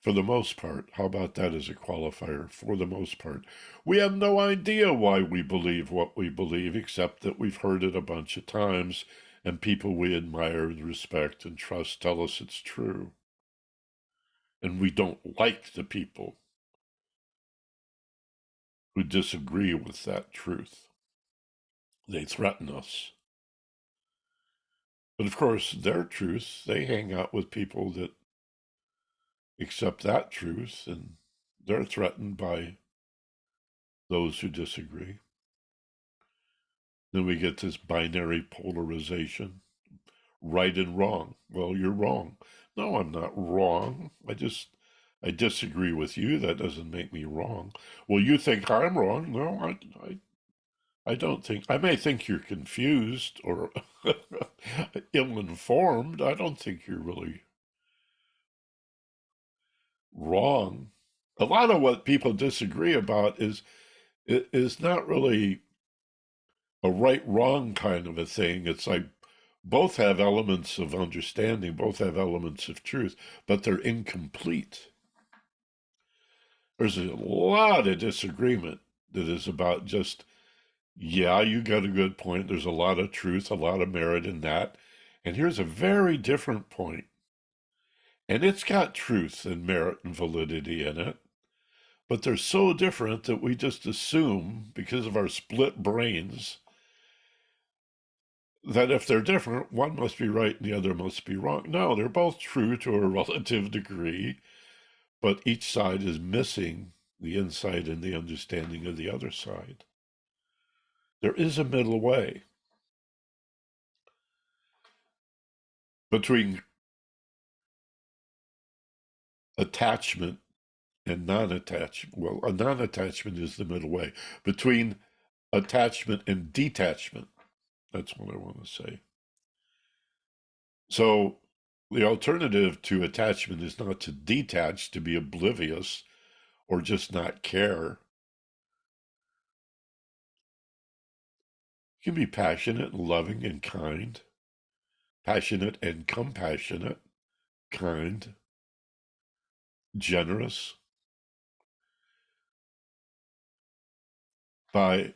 For the most part, how about that as a qualifier? For the most part, we have no idea why we believe what we believe, except that we've heard it a bunch of times, and people we admire and respect and trust tell us it's true. And we don't like the people who disagree with that truth. They threaten us. But of course, their truth, they hang out with people that accept that truth, and they're threatened by those who disagree. Then we get this binary polarization, right and wrong. Well, you're wrong. No, I'm not wrong. I disagree with you. That doesn't make me wrong. Well, you think I'm wrong. No, I don't think. I may think you're confused or ill-informed. I don't think you're really wrong. A lot of what people disagree about is not really a right wrong kind of a thing. It's like both have elements of understanding, both have elements of truth, but they're incomplete. There's a lot of disagreement that is about just, yeah, you got a good point. There's a lot of truth, a lot of merit in that. And here's a very different point. And it's got truth and merit and validity in it. But they're so different that we just assume, because of our split brains, that if they're different, one must be right and the other must be wrong. No, they're both true to a relative degree, but each side is missing the insight and the understanding of the other side. There is a middle way between attachment and non-attachment. Well, a non-attachment is the middle way. Between attachment and detachment, that's what I want to say. So the alternative to attachment is not to detach, to be oblivious, or just not care. You can be passionate and loving and kind, passionate and compassionate, kind, generous. By,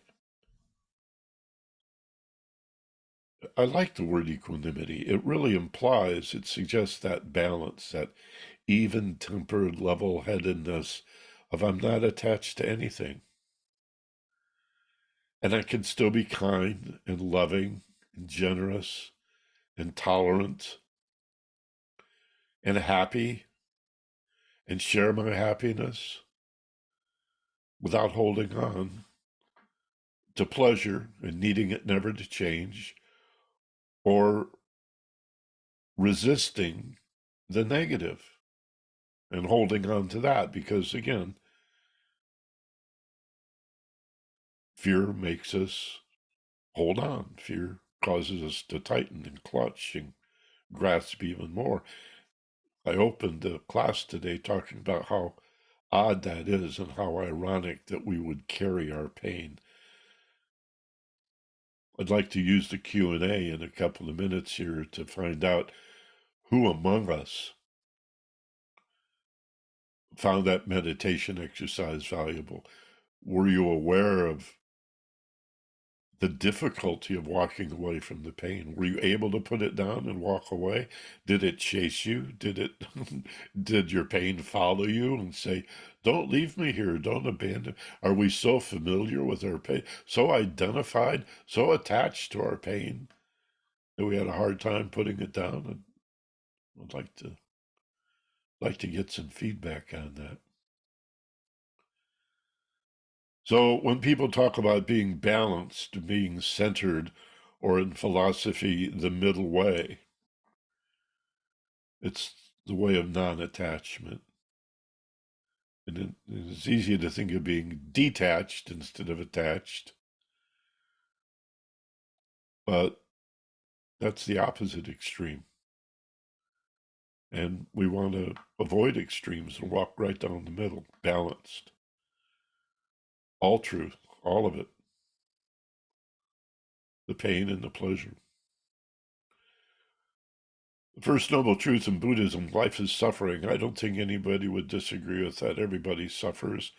I like the word equanimity. It really implies, it suggests that balance, that even tempered level headedness of I'm not attached to anything. And I can still be kind and loving and generous and tolerant and happy and share my happiness without holding on to pleasure and needing it never to change or resisting the negative and holding on to that because, again, fear makes us hold on. Fear causes us to tighten and clutch and grasp even more. I opened the class today talking about how odd that is and how ironic that we would carry our pain. I'd like to use the Q&A in a couple of minutes here to find out who among us found that meditation exercise valuable. Were you aware of the difficulty of walking away from the pain? Were you able to put it down and walk away? Did it chase you? Did your pain follow you and say, don't leave me here, don't abandon? Are we so familiar with our pain, so identified, so attached to our pain that we had a hard time putting it down? And I'd like to get some feedback on that. So when people talk about being balanced, being centered, or in philosophy, the middle way, it's the way of non-attachment. And it's easy to think of being detached instead of attached, but that's the opposite extreme. And we want to avoid extremes and walk right down the middle, balanced. All truth, all of it, the pain and the pleasure. The first noble truth in Buddhism, life is suffering. I don't think anybody would disagree with that. Everybody suffers.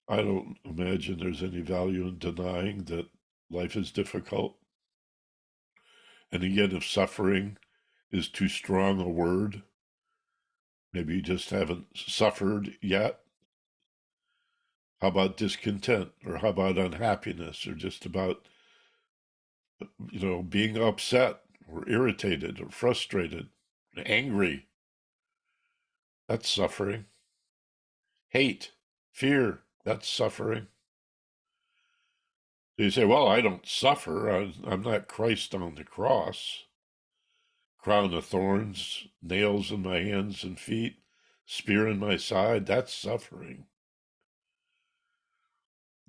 I don't imagine there's any value in denying that life is difficult. And again, if suffering is too strong a word, maybe you just haven't suffered yet. How about discontent? Or how about unhappiness? Or just about, being upset or irritated or frustrated, angry? That's suffering. Hate, fear, that's suffering. So you say, well, I don't suffer. I'm not Christ on the cross. Crown of thorns, nails in my hands and feet, spear in my side, that's suffering.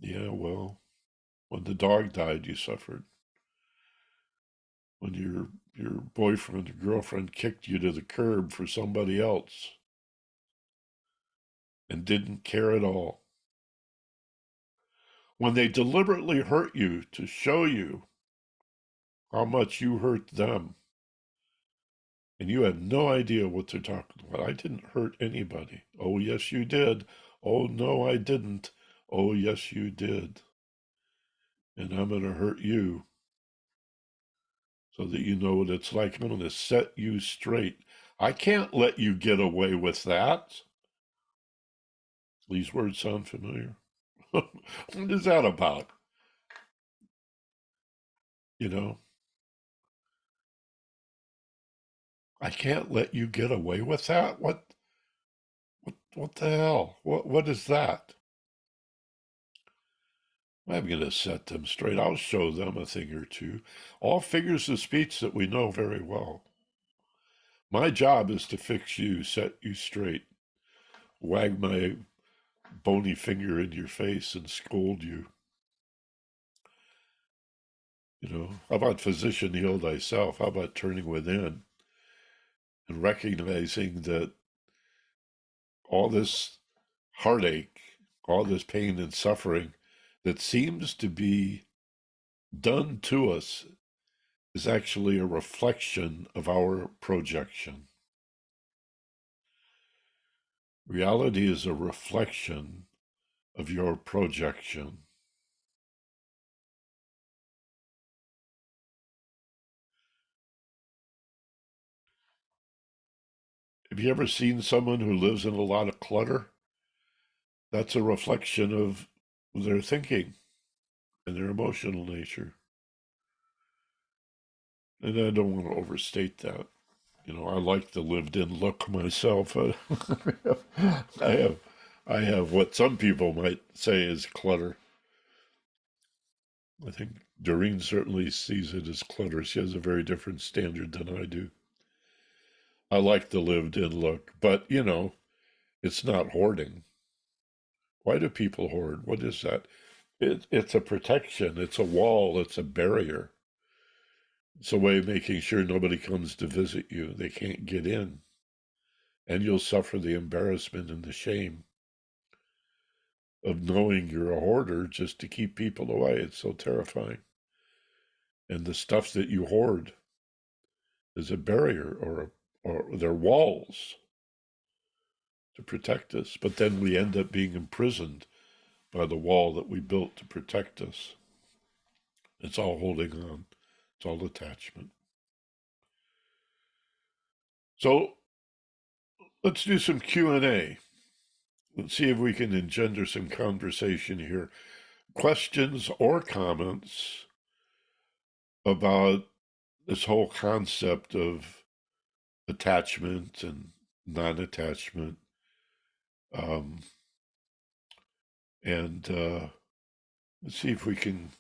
Yeah, well, when the dog died, you suffered. When your boyfriend or girlfriend kicked you to the curb for somebody else and didn't care at all. When they deliberately hurt you to show you how much you hurt them, and you had no idea what they're talking about. I didn't hurt anybody. Oh, yes, you did. Oh, no, I didn't. Oh, yes, you did. And I'm going to hurt you so that you know what it's like. I'm going to set you straight. I can't let you get away with that. These words sound familiar. What is that about? You know, I can't let you get away with that. What the hell? What is that? I'm going to set them straight. I'll show them a thing or two. All figures of speech that we know very well. My job is to fix you, set you straight, wag my bony finger in your face and scold you. How about physician, heal thyself? How about turning within and recognizing that all this heartache, all this pain and suffering that seems to be done to us is actually a reflection of our projection. Reality is a reflection of your projection. Have you ever seen someone who lives in a lot of clutter? That's a reflection of their thinking and their emotional nature. And I don't want to overstate that. I like the lived-in look myself. I have, I have what some people might say is clutter. I think Doreen certainly sees it as clutter. She has a very different standard than I do. I like the lived-in look, but it's not hoarding. Why do people hoard? What is that? It's a protection. It's a wall. It's a barrier. It's a way of making sure nobody comes to visit you. They can't get in. And you'll suffer the embarrassment and the shame of knowing you're a hoarder just to keep people away. It's so terrifying. And the stuff that you hoard is a barrier or they're walls to protect us. But then we end up being imprisoned by the wall that we built to protect us. It's all holding on. It's all attachment. So let's do some Q&A. Let's see if we can engender some conversation here. Questions or comments about this whole concept of attachment and non-attachment. Um, and let's see if we can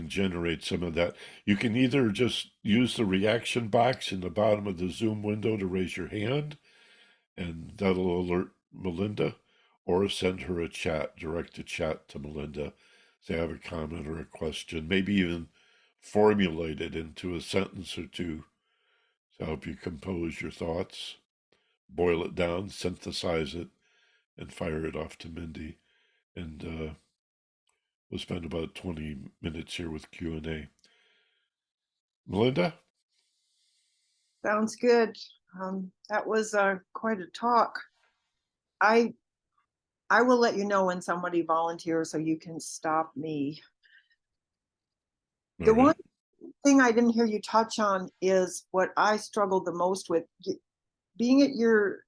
generate some of that. You can either just use the reaction box in the bottom of the Zoom window to raise your hand, and that'll alert Melinda, or send her a chat, direct a chat to Melinda. Say, I have a comment or a question, maybe even formulate it into a sentence or two to help you compose your thoughts, boil it down, synthesize it, and fire it off to Mindy. And we'll spend about 20 minutes here with Q&A. Melinda? Sounds good. That was quite a talk. I I will let you know when somebody volunteers so you can stop me. All The one right. thing I didn't hear you touch on is what I struggled the most with. Being at your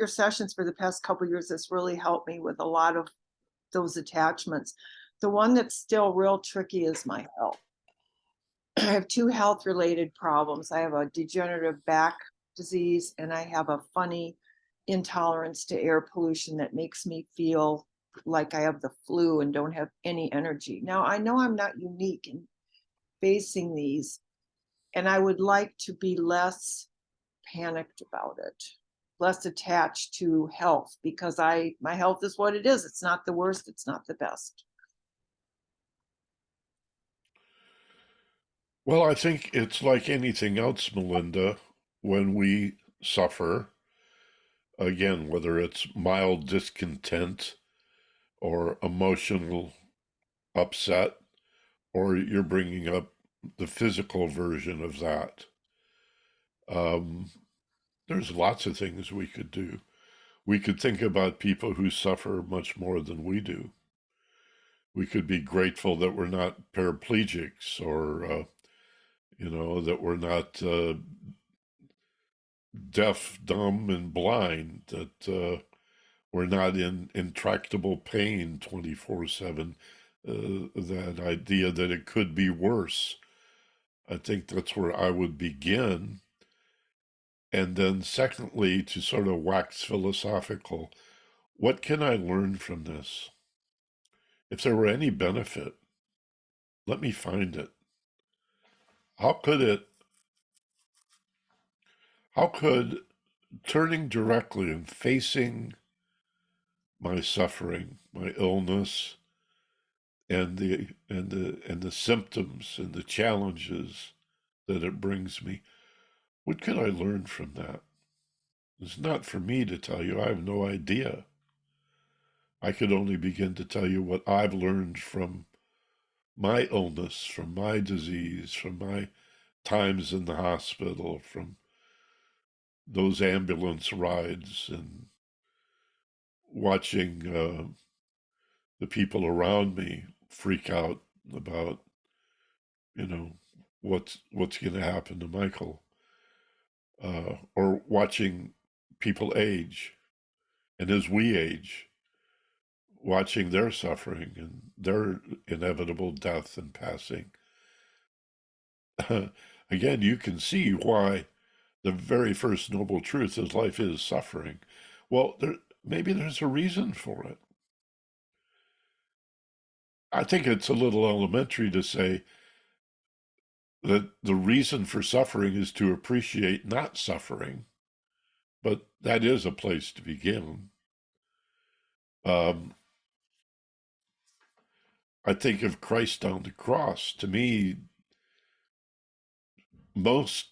sessions for the past couple of years has really helped me with a lot of those attachments. The one that's still real tricky is my health. I have two health related problems. I have a degenerative back disease and I have a funny intolerance to air pollution that makes me feel like I have the flu and don't have any energy. Now, I know I'm not unique in facing these, and I would like to be less panicked about it, less attached to health, because my health is what it is. It's not the worst, it's not the best. Well, I think it's like anything else, Melinda, when we suffer, again, whether it's mild discontent or emotional upset, or you're bringing up the physical version of that. Um, there's lots of things we could do. We could think about people who suffer much more than we do. We could be grateful that we're not paraplegics, or, that we're not deaf, dumb, and blind, that we're not in intractable pain 24/7. That idea that it could be worse. I think that's where I would begin. And then, secondly, to sort of wax philosophical, what can I learn from this? If there were any benefit, let me find it. How could it, how could turning directly and facing my suffering, my illness, and the symptoms and the challenges that it brings me, what could I learn from that? It's not for me to tell you. I have no idea. I could only begin to tell you what I've learned from my illness, from my disease, from my times in the hospital, from those ambulance rides, and watching the people around me freak out about, you know, what's going to happen to Michael, or watching people age, and as we age, watching their suffering and their inevitable death and passing. Again, you can see why the very first noble truth is life is suffering. Well, maybe there's a reason for it. I think it's a little elementary to say that the reason for suffering is to appreciate not suffering, but that is a place to begin. Um, I think of Christ on the cross. To me, most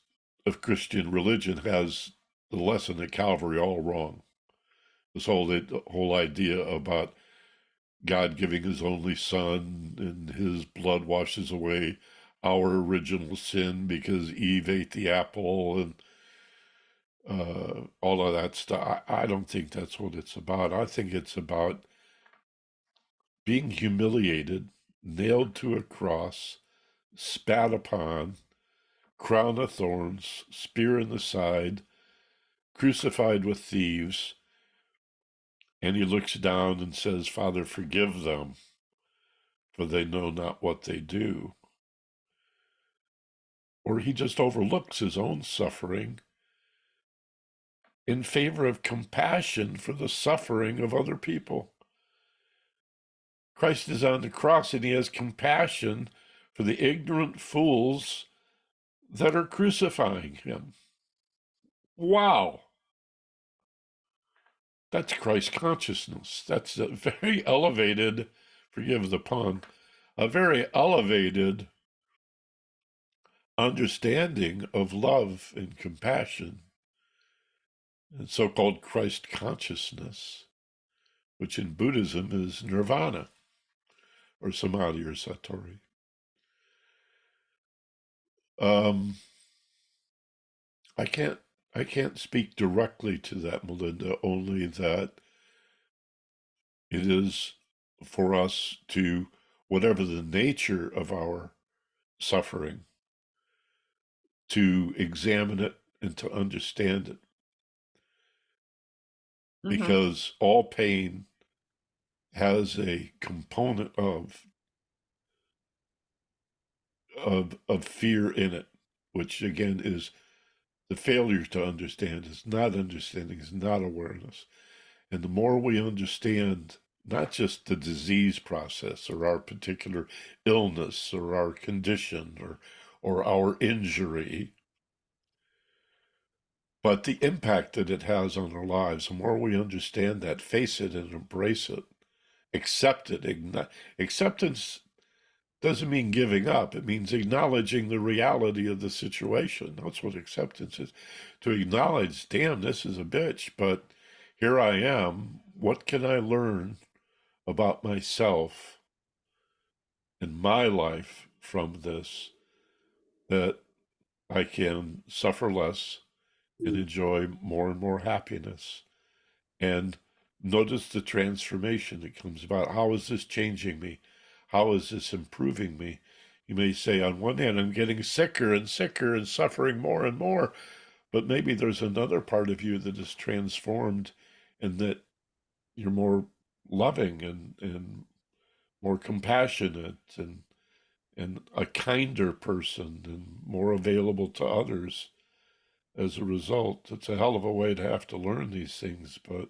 of Christian religion has the lesson at Calvary all wrong. The whole idea about God giving his only son and his blood washes away our original sin because Eve ate the apple, and all of that stuff. I don't think that's what it's about. I think it's about being humiliated, nailed to a cross, spat upon, crown of thorns, spear in the side, crucified with thieves, and he looks down and says, Father, forgive them, for they know not what they do. Or he just overlooks his own suffering in favor of compassion for the suffering of other people. Christ is on the cross and he has compassion for the ignorant fools that are crucifying him. Wow. That's Christ consciousness. That's a very elevated, forgive the pun, a very elevated understanding of love and compassion and so-called Christ consciousness, which in Buddhism is nirvana or samadhi or satori. I can't speak directly to that, Melinda, only that it is for us to, whatever the nature of our suffering, to examine it and to understand it. Because all pain has a component of fear in it, which again is the failure to understand, is not understanding, is not awareness. And the more we understand not just the disease process or our particular illness or our condition or our injury, but the impact that it has on our lives, the more we understand that, face it and embrace it, accept it. Acceptance doesn't mean giving up. It means acknowledging the reality of the situation. That's what acceptance is. To acknowledge, damn, this is a bitch, but here I am. What can I learn about myself and my life from this that I can suffer less and enjoy more and more happiness? And notice the transformation that comes about. How is this changing me? How is this improving me? You may say, on one hand, I'm getting sicker and sicker and suffering more and more, but maybe there's another part of you that is transformed and that you're more loving and more compassionate and a kinder person and more available to others as a result. It's a hell of a way to have to learn these things, but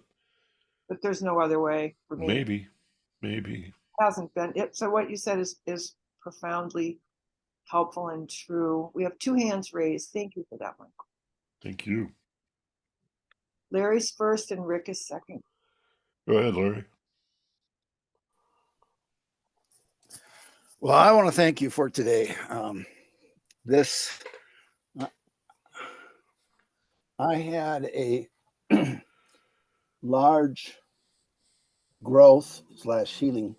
there's no other way for me. maybe. It hasn't been it. So what you said is profoundly helpful and true. We have two hands raised. Thank you for that one. Thank you. Larry's first and Rick is second. Go ahead, Larry. Well, I want to thank you for today. I had a large growth / healing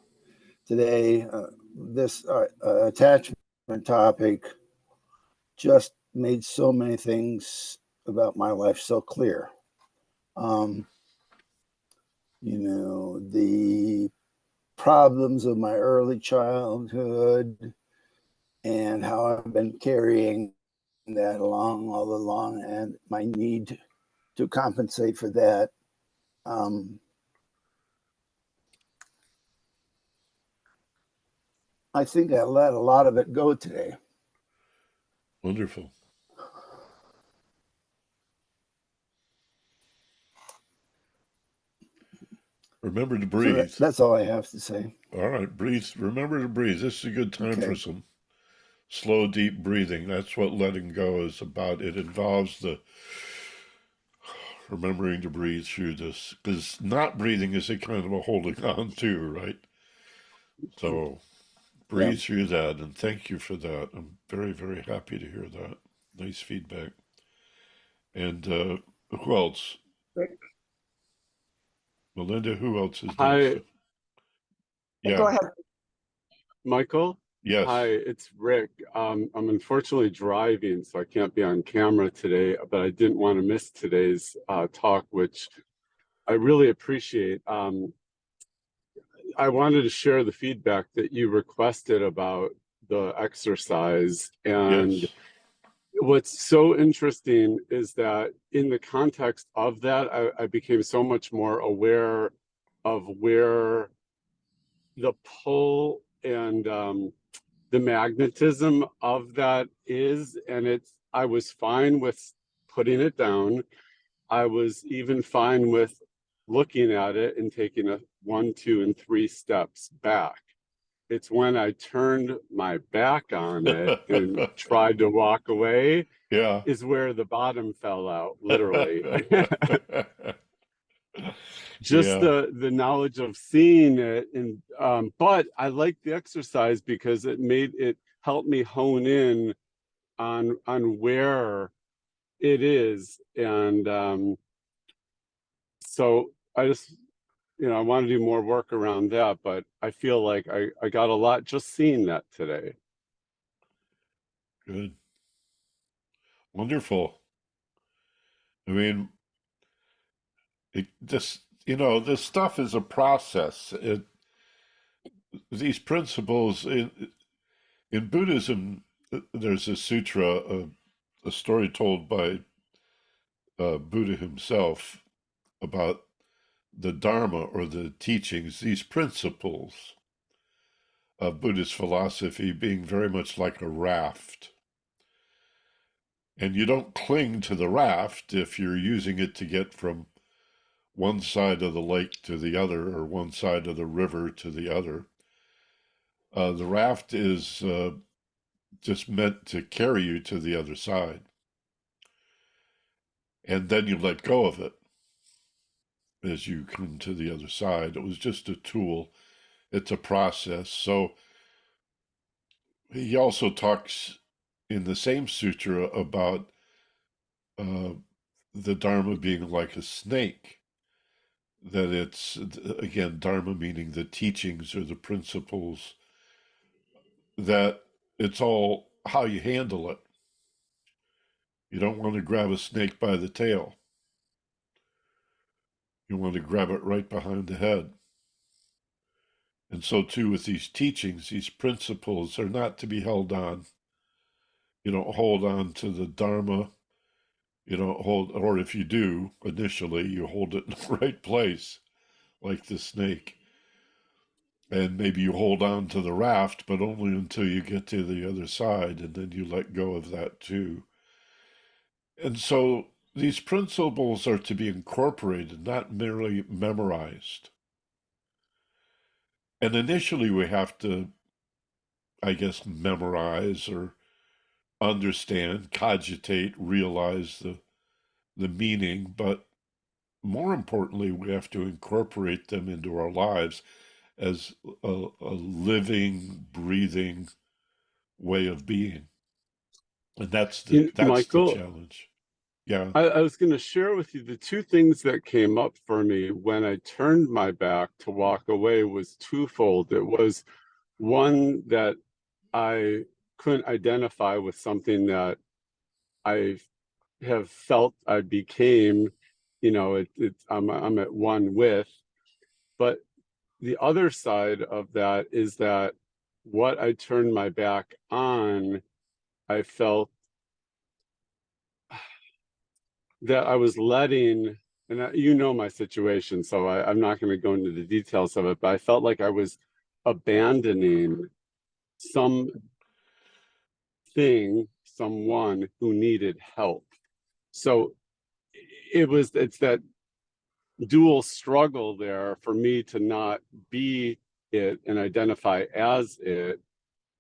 today. This attachment topic just made so many things about my life so clear. The problems of my early childhood and how I've been carrying that along all along, and my need to compensate for that. I think I let a lot of it go today. Wonderful. Remember to breathe. So that's all I have to say. All right, breathe. Remember to breathe. This is a good time for some slow, deep breathing. That's what letting go is about. It involves the remembering to breathe through this, because not breathing is a kind of a holding on to, right? So breathe through that, and thank you for that. I'm very, very happy to hear that. Nice feedback. And who else? Rick. Melinda, who else is next? Hi. Yeah. Go ahead. Michael? Yes. Hi, it's Rick. I'm unfortunately driving, so I can't be on camera today, but I didn't want to miss today's talk, which I really appreciate. I wanted to share the feedback that you requested about the exercise. And what's so interesting is that in the context of that, I became so much more aware of where the pull and the magnetism of that is. And I was fine with putting it down. I was even fine with looking at it and taking a 1, 2, and 3 steps back. It's when I turned my back on it and tried to walk away is where the bottom fell out, literally. just Yeah, the knowledge of seeing it. And but I like the exercise because it helped me hone in on where it is. And so I just, I want to do more work around that, but I feel like I got a lot just seeing that today. good. Wonderful. I mean, this stuff is a process. These principles in Buddhism, there's a sutra, a story told by Buddha himself about the Dharma or the teachings, these principles of Buddhist philosophy being very much like a raft. And you don't cling to the raft if you're using it to get from one side of the lake to the other or one side of the river to the other. The raft is just meant to carry you to the other side. And then you let go of it as you come to the other side. It was just a tool, it's a process. So he also talks in the same sutra about the Dharma being like a snake, that it's, again, Dharma meaning the teachings or the principles, that it's all how you handle it. You don't want to grab a snake by the tail. You want to grab it right behind the head. And so too with these teachings, these principles are not to be held on. You don't hold on to the Dharma. You don't hold, or if you do, initially, you hold it in the right place, like the snake. And maybe you hold on to the raft, but only until you get to the other side, and then you let go of that too. And so these principles are to be incorporated, not merely memorized. And initially, we have to, I guess, memorize or understand, cogitate, realize the meaning, but more importantly, we have to incorporate them into our lives as a living, breathing way of being. And that's the Michael, challenge. Yeah. I was going to share with you the two things that came up for me when I turned my back to walk away was twofold. It was one that I couldn't identify with something that I have felt I became, I'm at one with. But the other side of that is that what I turned my back on, I felt that I was letting, and my situation, so I'm not going to go into the details of it, but I felt like I was abandoning someone who needed help. So it's that dual struggle there for me to not be it and identify as it,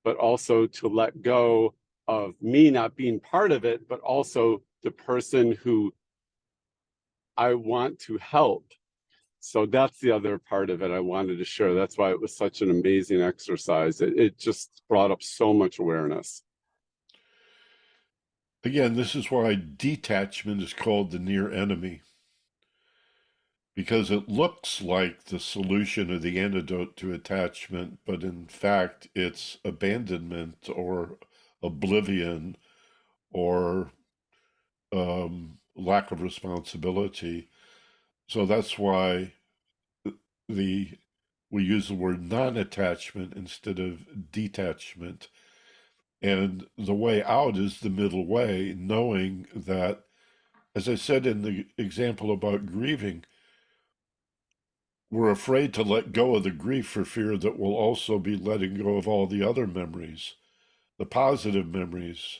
but also to let go of me not being part of it, but also the person who I want to help. So that's the other part of it I wanted to share. That's why it was such an amazing exercise. It just brought up so much awareness. Again, this is why detachment is called the near enemy, because it looks like the solution or the antidote to attachment, but in fact, it's abandonment or oblivion or lack of responsibility. So that's why we use the word non-attachment instead of detachment. And the way out is the middle way, knowing that, as I said in the example about grieving, we're afraid to let go of the grief for fear that we'll also be letting go of all the other memories, the positive memories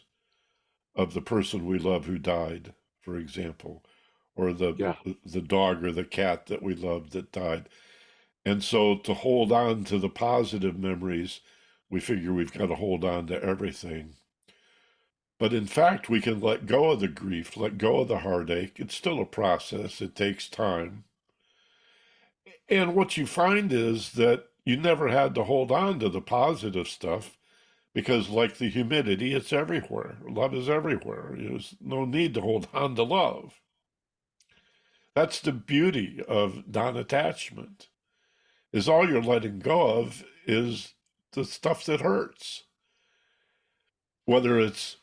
of the person we love who died, for example, or Yeah. the dog or the cat that we loved that died. And so to hold on to the positive memories, we figure we've got to hold on to everything. But in fact, we can let go of the grief, let go of the heartache. It's still a process, it takes time. And what you find is that you never had to hold on to the positive stuff because, like the humidity, it's everywhere. Love is everywhere. There's no need to hold on to love. That's the beauty of non-attachment, is all you're letting go of is the stuff that hurts. Whether it's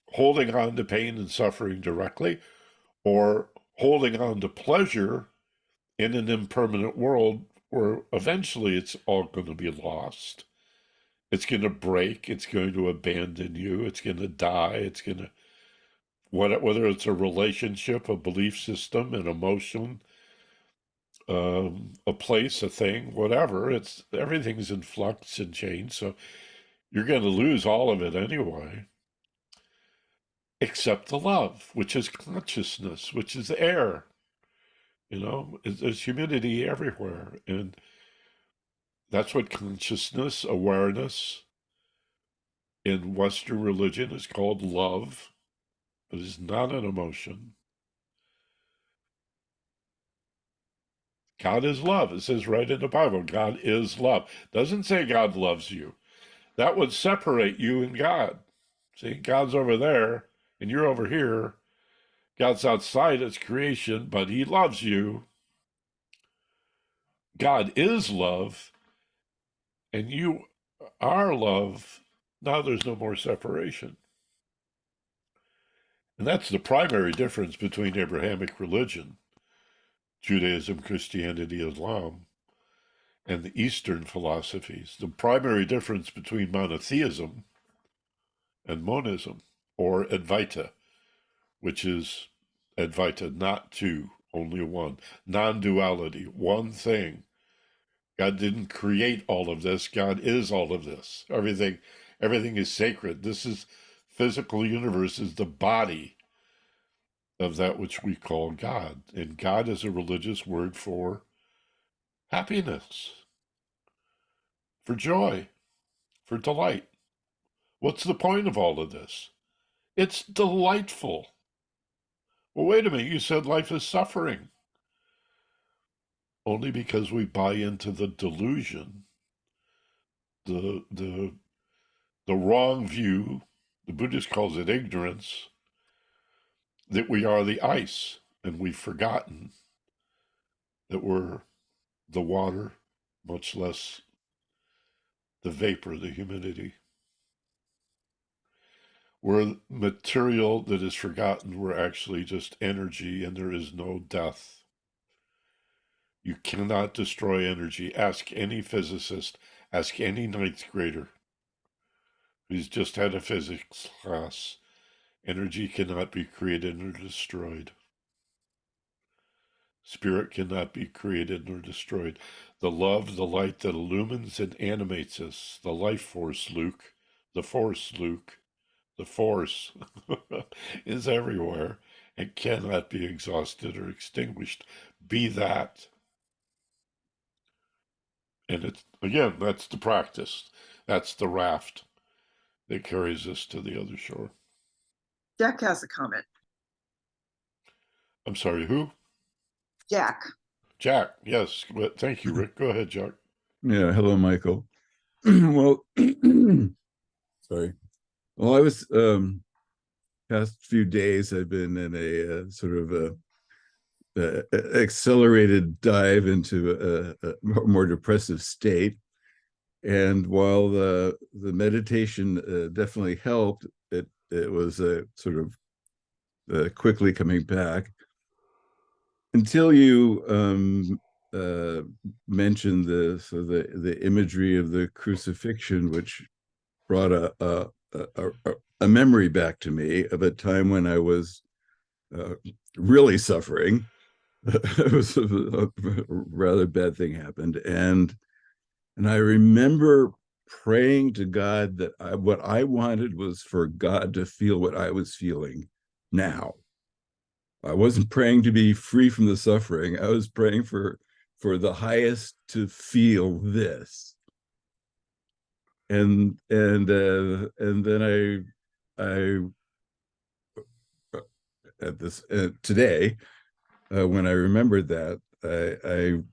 holding on to pain and suffering directly or holding on to pleasure in an impermanent world where eventually it's all going to be lost. It's going to break. It's going to abandon you. It's going to die. It's going to, whether it's a relationship, a belief system, an emotion, a place, a thing, whatever. It's everything's in flux and change. So you're going to lose all of it anyway, except the love, which is consciousness, which is air. There's humidity everywhere, and that's what consciousness, awareness in Western religion is called love, but it's not an emotion. God is love. It says right in the Bible, God is love. Doesn't say God loves you. That would separate you and God. See, God's over there and you're over here. God's outside his creation, but he loves you. God is love, and you are love. Now there's no more separation. And that's the primary difference between Abrahamic religion, Judaism, Christianity, Islam, and the Eastern philosophies. The primary difference between monotheism and monism, or Advaita, which is Advaita, not two, only one. Non-duality, one thing. God didn't create all of this. God is all of this. Everything is sacred. This is physical universe is the body of that which we call God. And God is a religious word for happiness, for joy, for delight. What's the point of all of this? It's delightful. Well, wait a minute, you said life is suffering. Only because we buy into the delusion, the wrong view, the Buddhist calls it ignorance, that we are the ice, and we've forgotten that we're the water, much less the vapor, the humidity. We're material that is forgotten. We're actually just energy, and there is no death. You cannot destroy energy. Ask any physicist, ask any ninth grader who's just had a physics class. Energy cannot be created nor destroyed. Spirit cannot be created nor destroyed. The love, the light that illumines and animates us, the life force, Luke, the force, Luke, the force is everywhere and cannot be exhausted or extinguished. Be that. And it's, again, that's the practice. That's the raft that carries us to the other shore. Jack has a comment. I'm sorry, who? Jack. Jack, yes. Thank you, Rick. Go ahead, Jack. Yeah, hello, Michael. Well, sorry. Well, I was past few days I've been in a sort of a accelerated dive into a more depressive state. And while the meditation definitely helped, it was sort of quickly coming back until you mentioned the imagery of the crucifixion, which brought a memory back to me of a time when I was really suffering. It was a rather bad thing happened, and I remember praying to God that what I wanted was for God to feel what I was feeling now. I wasn't praying to be free from the suffering. I was praying for the highest to feel this. And then I at this today when I remembered that, I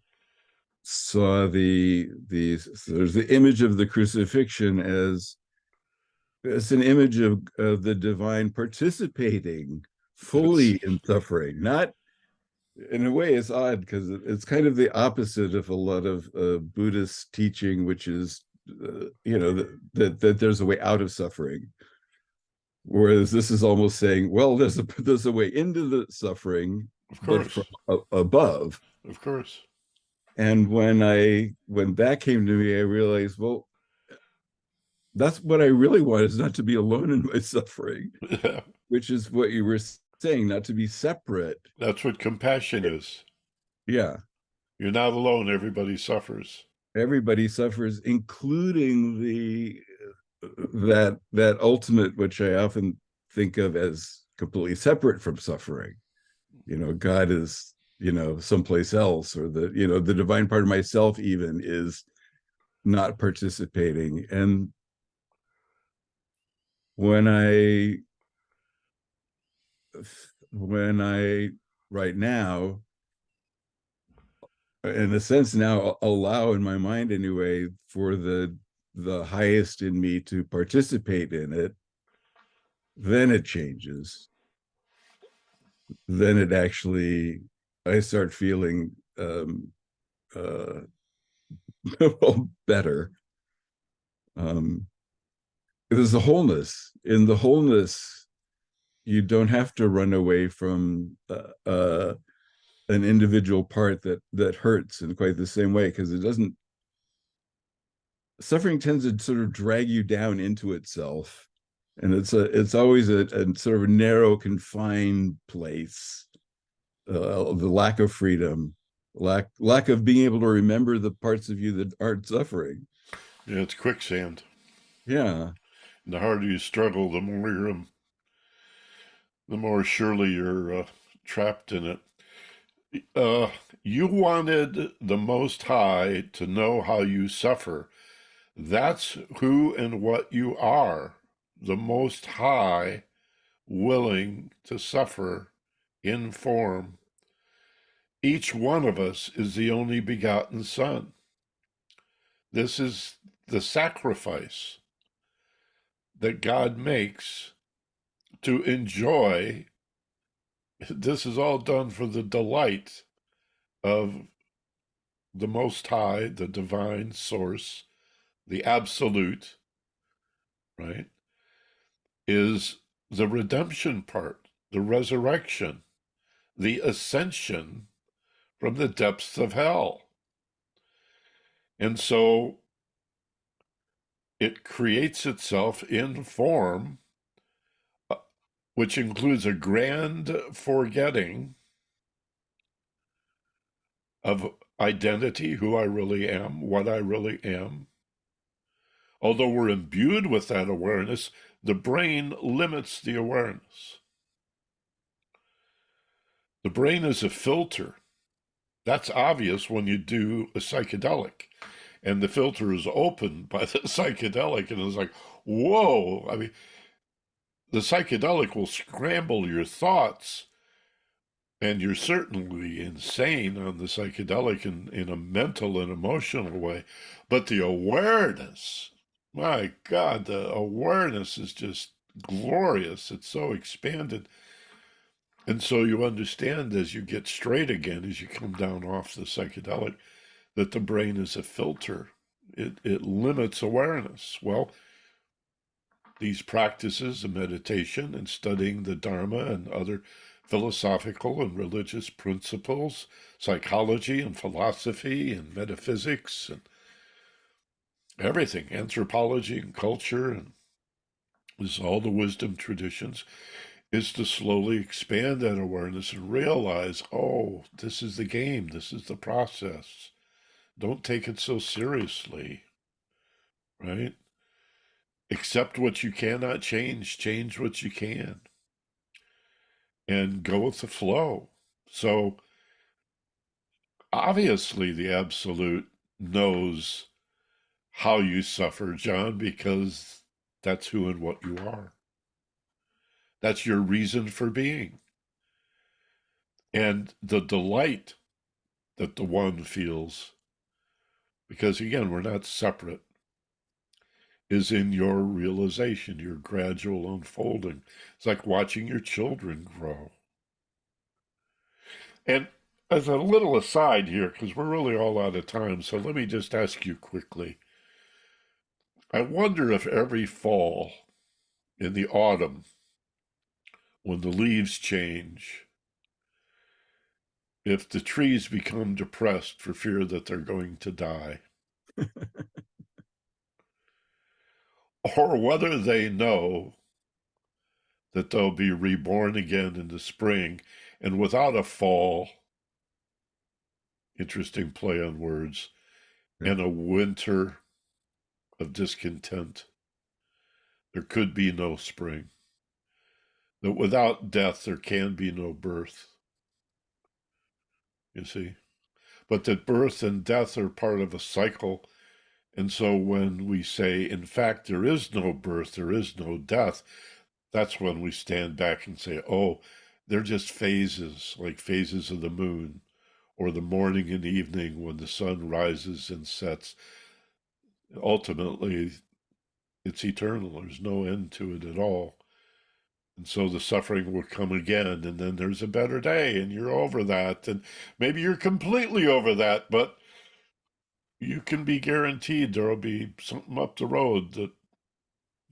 saw so there's the image of the crucifixion as it's an image of the divine participating fully in suffering. Not in a way, it's odd because it's kind of the opposite of a lot of Buddhist teaching, which is that there's a way out of suffering. Whereas this is almost saying, well, there's a way into the suffering, Of but course. from above. Of course. And when that came to me, I realized, well, that's what I really want, is not to be alone in my suffering, Yeah. which is what you were saying, not to be separate. That's what compassion is. Yeah. You're not alone. Everybody suffers. Everybody suffers, including that ultimate, which I often think of as completely separate from suffering. God is, someplace else, or the divine part of myself even is not participating. And when I right now, in a sense, now allow, in my mind anyway, for the highest in me to participate in it, then it changes. Then it actually, I start feeling better. There's a wholeness. In the wholeness, you don't have to run away from an individual part that hurts in quite the same way, because it doesn't. Suffering tends to sort of drag you down into itself, and it's always a sort of a narrow, confined place. The lack of freedom, lack of being able to remember the parts of you that aren't suffering. Yeah, it's quicksand. Yeah. And the harder you struggle, the more surely you're trapped in it. You wanted the Most High to know how you suffer. That's who and what you are. The Most High, willing to suffer in form. Each one of us is the only begotten Son. This is the sacrifice that God makes to enjoy. This is all done for the delight of the Most High, the divine source, the absolute, right, is the redemption part, the resurrection, the ascension from the depths of hell. And so it creates itself in form, which includes a grand forgetting of identity, who I really am, what I really am. Although we're imbued with that awareness, the brain limits the awareness. The brain is a filter. That's obvious when you do a psychedelic, and the filter is opened by the psychedelic, and it's like, whoa. I mean, the psychedelic will scramble your thoughts, and you're certainly insane on the psychedelic in a mental and emotional way. But the awareness, my God, the awareness is just glorious. It's so expanded. And so you understand, as you get straight again, as you come down off the psychedelic, that the brain is a filter. It limits awareness. Well, these practices of meditation and studying the Dharma and other philosophical and religious principles, psychology and philosophy and metaphysics and everything, anthropology and culture, and this all the wisdom traditions, is to slowly expand that awareness and realize, oh, this is the game, this is the process. Don't take it so seriously, right? Accept what you cannot change, change what you can, and go with the flow. So obviously the Absolute knows how you suffer, John, because that's who and what you are. That's your reason for being. And the delight that the One feels because again, we're not separate, is in your realization, your gradual unfolding. It's like watching your children grow. And as a little aside here, because we're really all out of time, so let me just ask you quickly. I wonder if every fall in the autumn, when the leaves change, if the trees become depressed for fear that they're going to die, or whether they know that they'll be reborn again in the spring, and without a fall, interesting play on words, and a winter of discontent, there could be no spring. That without death, there can be no birth. You see? But that birth and death are part of a cycle. And so when we say, in fact, there is no birth, there is no death, that's when we stand back and say, oh, they're just phases, like phases of the moon, or the morning and evening when the sun rises and sets. Ultimately, it's eternal. There's no end to it at all. And so the suffering will come again, and then there's a better day, and you're over that. And maybe you're completely over that, but you can be guaranteed there'll be something up the road that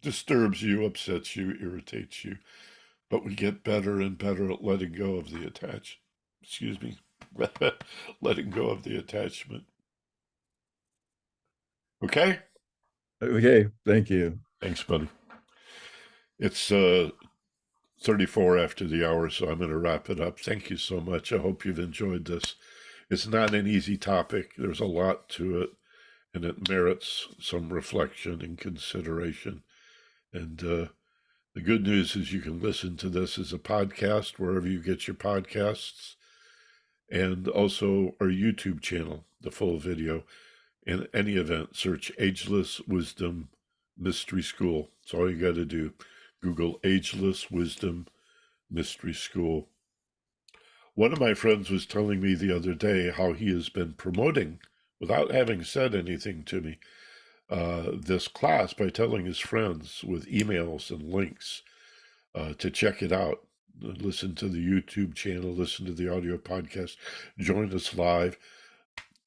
disturbs you, upsets you, irritates you. But we get better and better at letting go of the letting go of the attachment. Okay? Okay, thank you. Thanks, buddy. It's 34 after the hour, so I'm going to wrap it up. Thank you so much. I hope you've enjoyed this. It's not an easy topic. There's a lot to it, and it merits some reflection and consideration. And the good news is you can listen to this as a podcast wherever you get your podcasts, and also our YouTube channel, the full video. In any event, search Ageless Wisdom Mystery School. That's all you got to do. Google Ageless Wisdom Mystery School. One of my friends was telling me the other day how he has been promoting, without having said anything to me, this class by telling his friends with emails and links to check it out. Listen to the YouTube channel, listen to the audio podcast, join us live.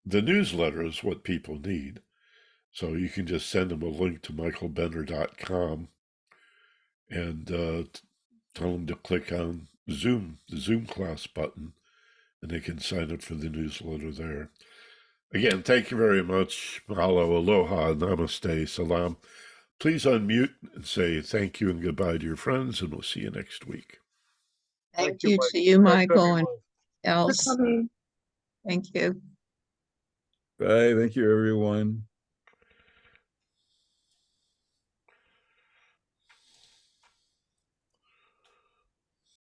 The newsletter is what people need. So you can just send them a link to michaelbenner.com and tell them to click on Zoom, the Zoom class button, and they can sign up for the newsletter there. Again, thank you very much. Mahalo, aloha, namaste, salam. Please unmute and say thank you and goodbye to your friends, and we'll see you next week. Thank you Mike. to you, Thanks, Michael, and everyone. else. Thank you. Bye. Thank you, everyone.